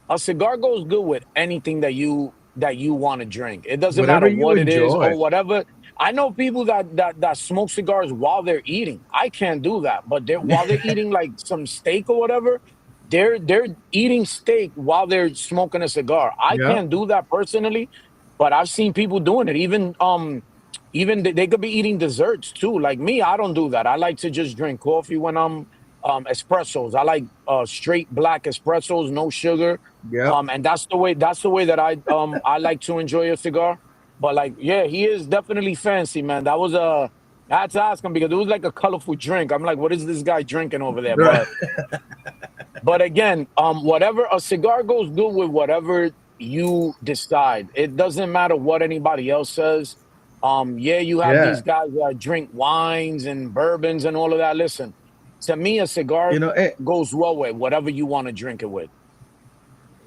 A cigar goes good with anything that you want to drink. It doesn't Whatever matter you what it is enjoy. or whatever. I know people that smoke cigars while they're eating. I can't do that, but while they're eating like some steak or whatever, they're eating steak while they're smoking a cigar. I Yep. can't do that personally, but I've seen people doing it. Even even they could be eating desserts too. Like me, I don't do that. I like to just drink coffee when I'm espressos. I like straight black espressos, no sugar. Yep. And that's the way that I like to enjoy a cigar. But like, yeah, he is definitely fancy, man. That was a I had to ask him because it was like a colorful drink. I'm like, what is this guy drinking over there? But again, whatever a cigar goes good with whatever you decide. It doesn't matter what anybody else says. Yeah, you have Yeah. these guys that drink wines and bourbons and all of that. Listen, to me, a cigar You know, goes well with whatever you want to drink it with.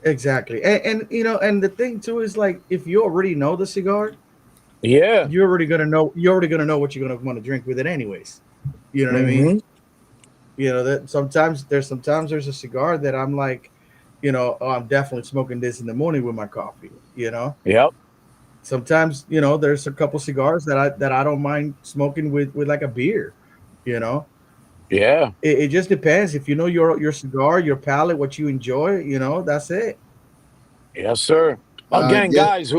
exactly. And you know, and the thing too is like if you already know the cigar, Yeah. you're already gonna know what you're gonna want to drink with it anyways. You know what I mean? Hmm. You know that sometimes there's a cigar that I'm like, oh, I'm definitely smoking this in the morning with my coffee. Yep. Sometimes there's a couple cigars that I don't mind smoking with like a beer. You know, Yeah. it just depends. If you know your cigar, your palate, what you enjoy, that's it. Yes, sir. Again, Yes, guys,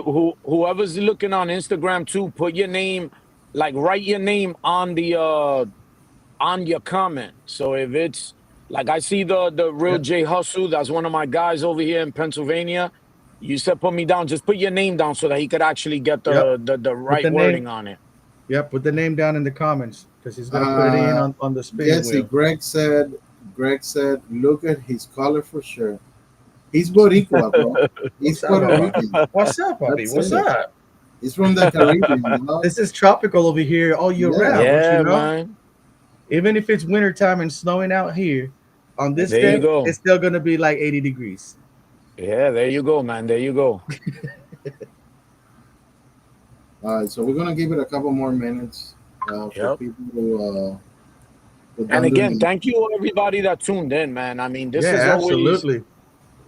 whoever's looking on Instagram too, put your name, like write your name on your comment. So if it's like I see the real Yep, J Hustle, that's one of my guys over here in Pennsylvania. You said put me down, just put your name down so that he could actually get yep. the Put right the name. wording on it. Yep, put the name down in the comments because he's gonna put it in uh, on the spinning Jesse. wheel. Greg said, look at his colorful shirt. He's Boricua, bro. He's What's up, Puerto Papa? Rican. What's up, Papi? That's What's it. up? He's from the Caribbean, dog. This is tropical over here all year Yeah. round, don't you Yeah, know? man. Even if it's wintertime and snowing out here, on this There you day, go. it's still gonna be like 80 degrees. Yeah, there you go, man. There you go. All right, so we're gonna give it a couple more minutes for Yep. people to put And down their again, name. thank you everybody that tuned in, man. I mean, this Yeah, is always absolutely.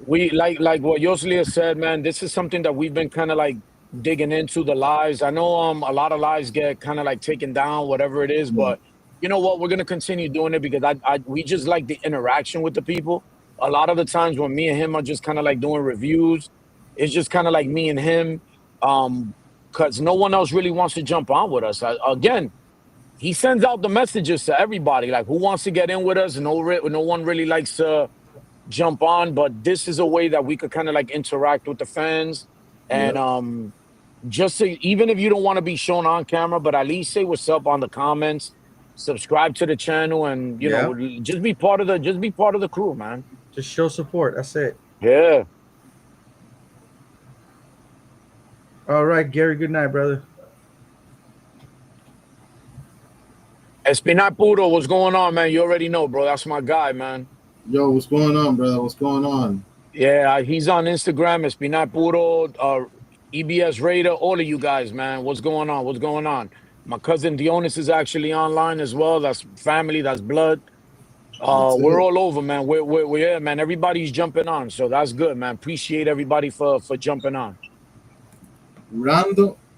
we like what Yoslia said, man. This is something that we've been kind of like digging into the lives. I know a lot of lives get kind of like taken down, whatever it is, Yeah, but you know what? We're gonna continue doing it because we just like the interaction with the people. A lot of the times when me and him are just kind of like doing reviews, it's just kind of like me and him, um, because no one else really wants to jump on with us. Again, he sends out the messages to everybody, like who wants to get in with us. No one really likes to jump on, but this is a way that we could kind of like interact with the fans yeah. and just say even if you don't want to be shown on camera, but at least say what's up on the comments, subscribe to the channel, and Yeah. just be part of the crew, man. Just show support. That's it. Yeah. All right, Gary. Good night, brother. Espinar Puro, what's going on, man? You already know, bro. That's my guy, man. Yo, what's going on, brother? What's going on? Yeah, he's on Instagram, Espinar Puro, EBS Raider, all of you guys, man. What's going on? What's going on? My cousin Dionis is actually online as well. That's family, that's blood. That's We're it. all over, man. We're yeah, man. Everybody's jumping on, so that's good, man. Appreciate everybody for jumping on.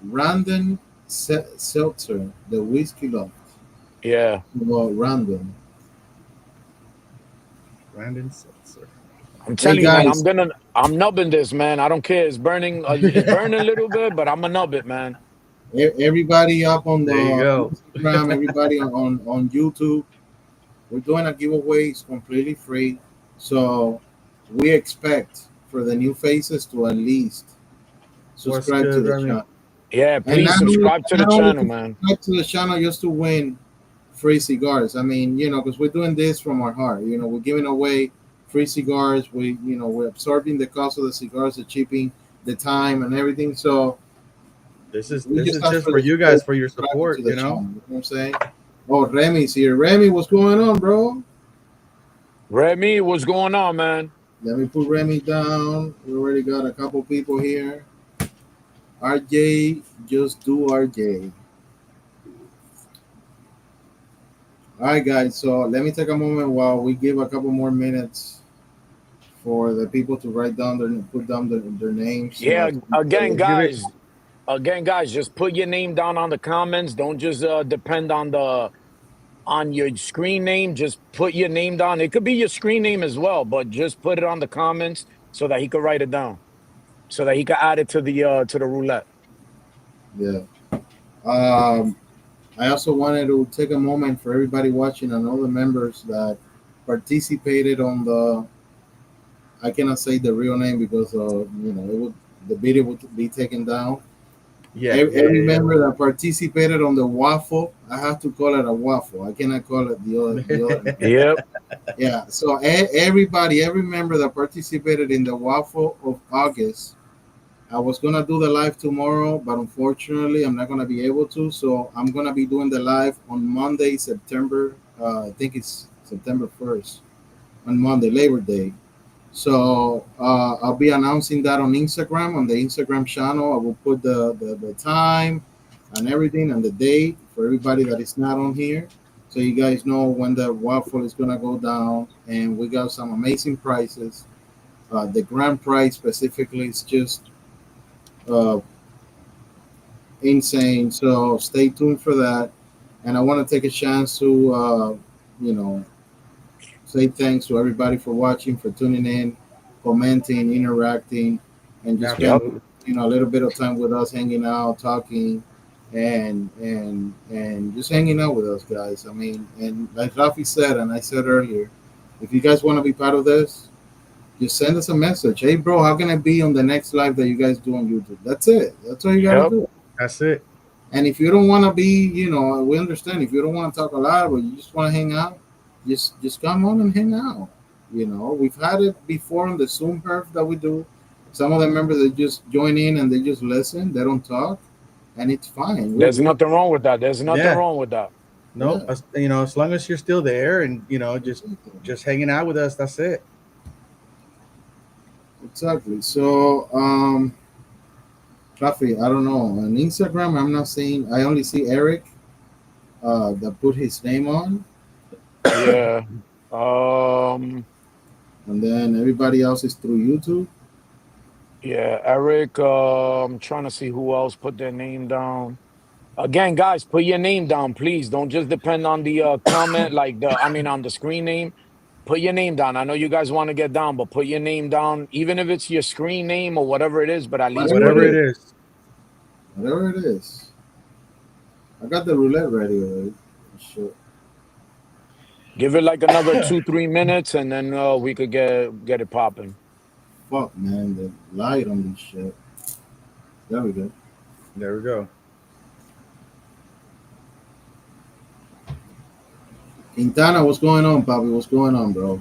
Random Seltzer, the whiskey loft. Yeah, Well, random. Brandon Seltzer. I'm Hey telling you, man. guys, I'm nubbing this, man. I don't care. It's burning a little bit, but I'm a nub it, man. everybody up on There you the go. Instagram, everybody on YouTube. We're doing a giveaway. It's completely free. So we expect for the new faces to at least What's subscribe to good, the Remy? channel. Yeah, And please subscribe to the not only channel, to man. subscribe to the channel just to win free cigars. I mean, because we're doing this from our heart. We're giving away free cigars. We're absorbing the cost of the cigars, the shipping, the time, and everything. So This is we this just is ask just for for the you support, guys for your subscribing to support. the You channel. know. You know what I'm saying? Oh, Remy's here. Remy, what's going on, bro? Remy, what's going on, man? Let me put Remy down. We already got a couple people here. RJ, just do RJ. All right, guys. So let me take a moment while we give a couple more minutes for the people to put down their names. Yeah, again, Give it. guys, just put your name down on the comments. Don't just depend on your screen name. Just put your name down. It could be your screen name as well, but just put it on the comments so that he could write it down, so that he could add it to the roulette. Yeah. Um, I also wanted to take a moment for everybody watching and all the members that participated on the. I cannot say the real name because it would the video would be taken down. Yeah, Every, yeah, yeah, every yeah. member that participated on the waffle, I have to call it a waffle. I cannot call it the other name. Yep. Yeah. So everybody, every member that participated in the waffle of August, I was gonna do the live tomorrow, but unfortunately, I'm not gonna be able to. So I'm gonna be doing the live on Monday, September. I think it's September 1st on Monday, Labor Day. So I'll be announcing that on Instagram, on the Instagram channel. I will put the time and everything and the date for everybody that is not on here. So you guys know when the waffle is gonna go down, and we got some amazing prices. The grand prize specifically is just uh, insane. So stay tuned for that. And I want to take a chance to, you know, say thanks to everybody for watching, for tuning in, commenting, interacting, and just spend Yep. Absolutely. a little bit of time with us, hanging out, talking, and just hanging out with us, guys. I mean, and like Rafi said, and I said earlier, if you guys want to be part of this, just send us a message. Hey, bro, how can I be on the next live that you guys do on YouTube? That's it. That's all you got to Yep. do. That's it. And if you don't want to be, we understand. If you don't want to talk a lot, but you just want to hang out, just come on and hang out. We've had it before on the Zoom perf that we do. Some of the members that just join in and they just listen. They don't talk, and it's fine. There's nothing wrong with that. There's nothing Yeah. wrong with that. No, Yeah, as long as you're still there and just hanging out with us, that's it. exactly. So, Rafi, I don't know. On Instagram, I'm not seeing. I only see Eric that put his name on, Yeah. Um. and then everybody else is through YouTube. Yeah. Eric. I'm trying to see who else put their name down. Again, guys, put your name down, please. Don't just depend on the comment, like on the screen name. Put your name down. I know you guys want to get down, but put your name down, even if it's your screen name or whatever it is. But at least Whatever put Whatever it it it. is. is. Whatever it is. I got the roulette ready already. Sure. Give it like another 2, 3 minutes, and then we could get it popping. Fuck, man, the light on this shit. There we go. There we go. Quintana, what's going on, Bobby? What's going on, bro?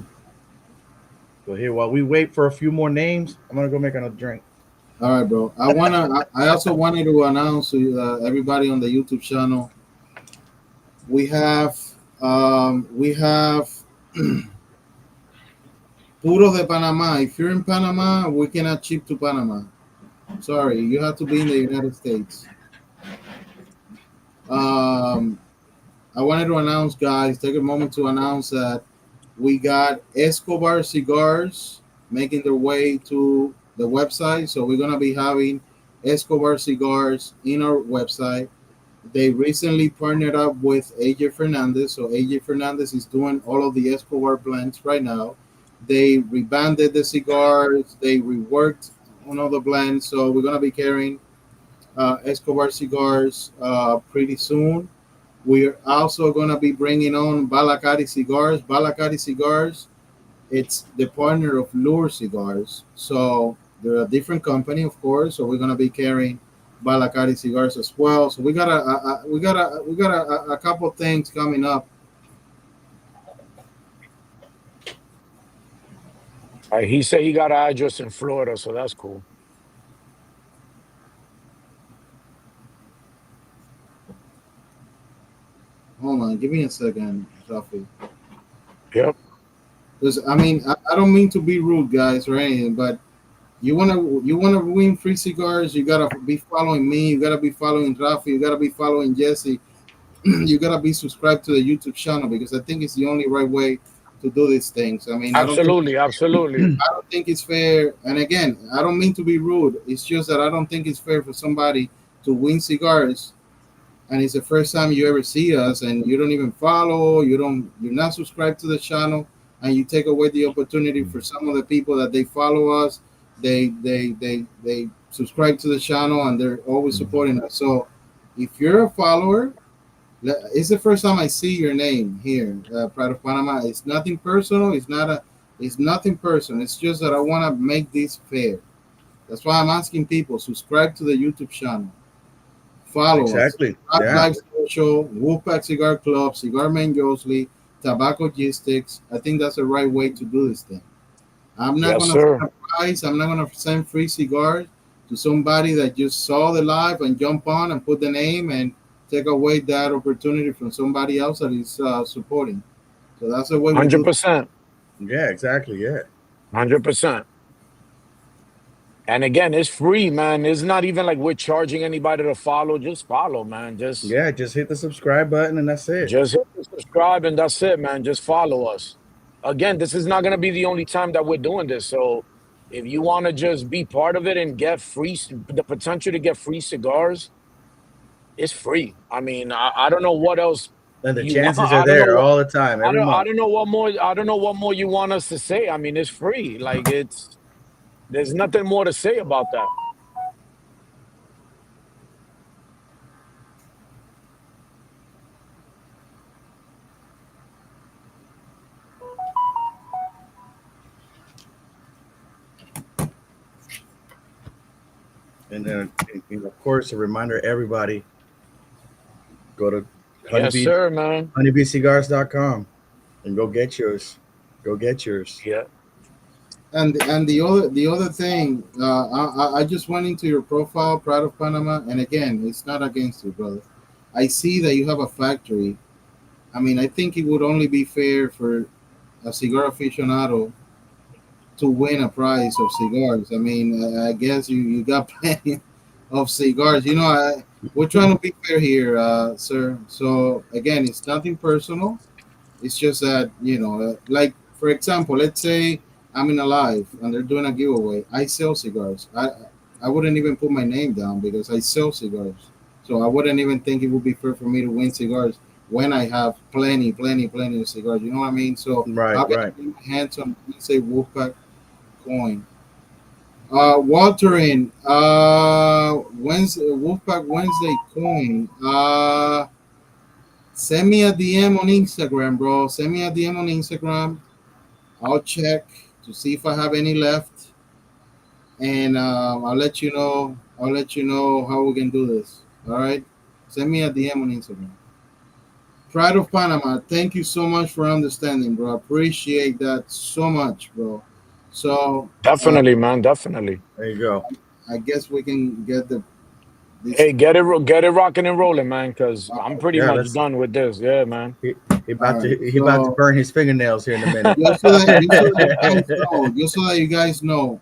So here, while we wait for a few more names, I'm gonna go make another drink. All right, bro. I also wanted to announce to everybody on the YouTube channel. We have, Puro de Panama. If you're in Panama, we cannot ship to Panama. Sorry, you have to be in the United States. Um, I wanted to announce, guys, take a moment to announce that we got Escobar cigars making their way to the website. So we're going to be having Escobar cigars in our website. They recently partnered up with AJ Fernandez. So AJ Fernandez is doing all of the Escobar blends right now. They rebanded the cigars, they reworked one of the blends. So we're going to be carrying Escobar cigars pretty soon. We're also going to be bringing on Balacari Cigars. Balacari Cigars, it's the partner of Lure Cigars. So they're a different company, of course. So we're going to be carrying Balacari Cigars as well. So we got a couple things coming up. He said he got an address in Florida, so that's cool. Hold on, give me a second, Rafi. Yep. Because I mean, I don't mean to be rude, guys, or anything, but you wanna win free cigars, you gotta be following me, you gotta be following Rafi, you gotta be following Jesse. You gotta be subscribed to the YouTube channel because I think it's the only right way to do these things. I mean, Absolutely. Absolutely. I don't think it's fair. And again, I don't mean to be rude. It's just that I don't think it's fair for somebody to win cigars and it's the first time you ever see us and you don't even follow, you're not subscribed to the channel, and you take away the opportunity for some of the people that they follow us, they subscribe to the channel and they're always supporting us. So If you're a follower, it's the first time I see your name here, Pride of Panama. It's nothing personal. It's nothing personal. It's just that I want to make this fair. That's why I'm asking people subscribe to the YouTube channel, follow us, Exactly. Rock Yeah. Live Social, Wolfpack Cigar Club, Cigar Man Josley, TabaccoGStix. I think that's the right way to do this thing. I'm not Yes, gonna send sir. a prize. I'm not gonna send free cigars to somebody that just saw the live and jump on and put the name and take away that opportunity from somebody else that is supporting. So that's the way we do. 100%. Yeah. Exactly. Yeah. 100%. And again, it's free, man. It's not even like we're charging anybody to follow. Just follow, man. Yeah. Just hit the subscribe button and that's it. Just hit the subscribe and that's it, man. Just follow us. Again, this is not gonna be the only time that we're doing this. So if you want to just be part of it and get the potential to get free cigars, it's free. I mean, I don't know what else And the you want. chances are there all the time, every I month. don't know what more. I don't know what more you want us to say. I mean, it's free. Like there's nothing more to say about that. And then, and of course, a reminder everybody go to Yes, honeybee sir, man. honeybeecigars.com and go get yours. Go get yours. Yeah. And the other thing, I just went into your profile, Proud of Panama, and again, it's not against you, brother. I see that you have a factory. I mean, I think it would only be fair for a cigar aficionado to win a prize of cigars. I mean, I guess you got plenty of cigars. We're trying to be fair here, sir. So again, it's nothing personal. It's just that like for example, let's say I'm in a live and they're doing a giveaway. I sell cigars. I wouldn't even put my name down because I sell cigars. So I wouldn't even think it would be fair for me to win cigars when I have plenty, plenty, plenty of cigars. You know what I mean? So Right, I'm gonna right. get my hands on, let's say, Wolfpack coin. Walter in Wednesday, Wolfpack Wednesday coin. Send me a DM on Instagram, bro. Send me a DM on Instagram. I'll check to see if I have any left, and I'll let you know. I'll let you know how we can do this. All right. Send me a DM on Instagram. Pride of Panama. Thank you so much for understanding, bro. Appreciate that so much, bro. So Definitely, man. Definitely. There you go. I guess we can get the this. Hey, get it rocking and rolling, man. Because I'm pretty Yeah, much let's done with this. Yeah, man. he, All right. he about to So burn his fingernails here in a minute. just so that you guys know,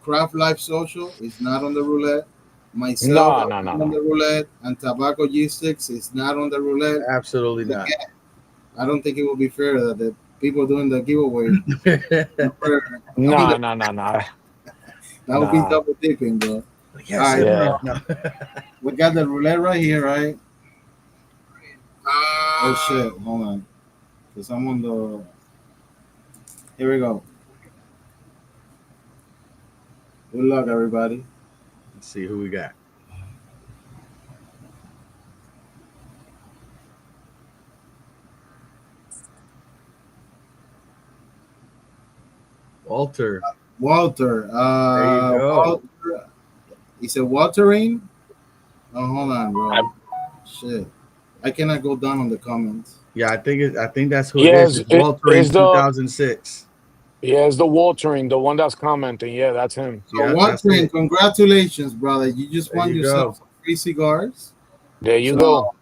Craft Life Social is not on the roulette. Myself, No, I'm no, no, not on no. the roulette, and Tobacco G6 is not on the roulette. Absolutely not. Again, I don't think it would be fair that the people doing the giveaway were on Nah, the, nah, nah, nah. that would be Nah. double dipping, bro. All Yes, right, Yeah. so we got the roulette right here, right? Oh shit, hold on, because I'm on the. Here we go. Good luck, everybody. Let's see who we got. Walter. Walter. There you go. Walter. He said Waltering. Oh, hold on, I, bro. Shit. I cannot go down on the comments. Yeah, I think that's who it yeah, is. It's Walter in is the 2006. yeah, it's the watering, the one that's commenting. Yeah, that's him. So, Yeah, that's Walter, it. congratulations, brother. You just There won you yourself go. some free cigars. There you go. So,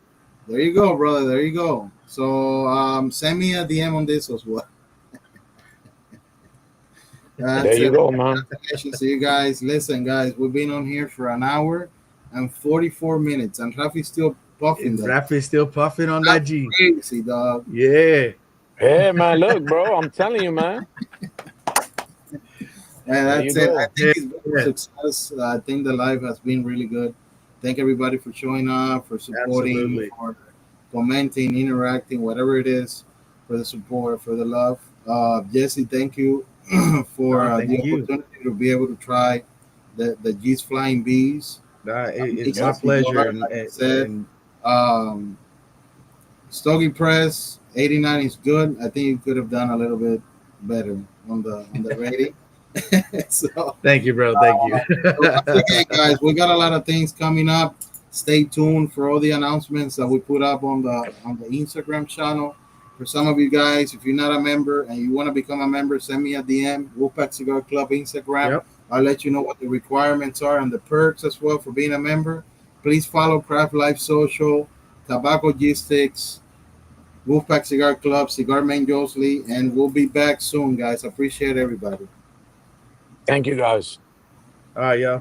there you go, brother. There you go. So, send me a DM on this as well. There That's you it. go, man. Congratulations to you guys. Listen, guys, we've been on here for an hour and 44 minutes, and Rafi's still puffing that. Rafi still puffing on that That's G. crazy, dog. Yeah. Hey, man, look, bro. I'm telling you, man. And There you that's it. I go. think it's been a Yeah. success. I think the live has been really good. Thank everybody for showing up, for supporting, Absolutely. for commenting, interacting, whatever it is, for the support, for the love. Jesse, thank you for No, thank the you. opportunity to be able to try the G's Flying Bees. It's my Miguel Cigar, pleasure, like I said. and Um, Stogie Press 89 is good. I think you could have done a little bit better on the rating. so, thank you, bro. Thank you. so once again, guys, we got a lot of things coming up. Stay tuned for all the announcements that we put up on the Instagram channel. For some of you guys, if you're not a member and you want to become a member, send me a DM. Wolfpack Cigar Club Instagram. Yep. I'll let you know what the requirements are and the perks as well for being a member. Please follow Craft Life Social, Tobacco G Sticks, Wolfpack Cigar Club, Cigar Man Josley, and we'll be back soon, guys. Appreciate everybody. Thank you, guys. All right, y'all.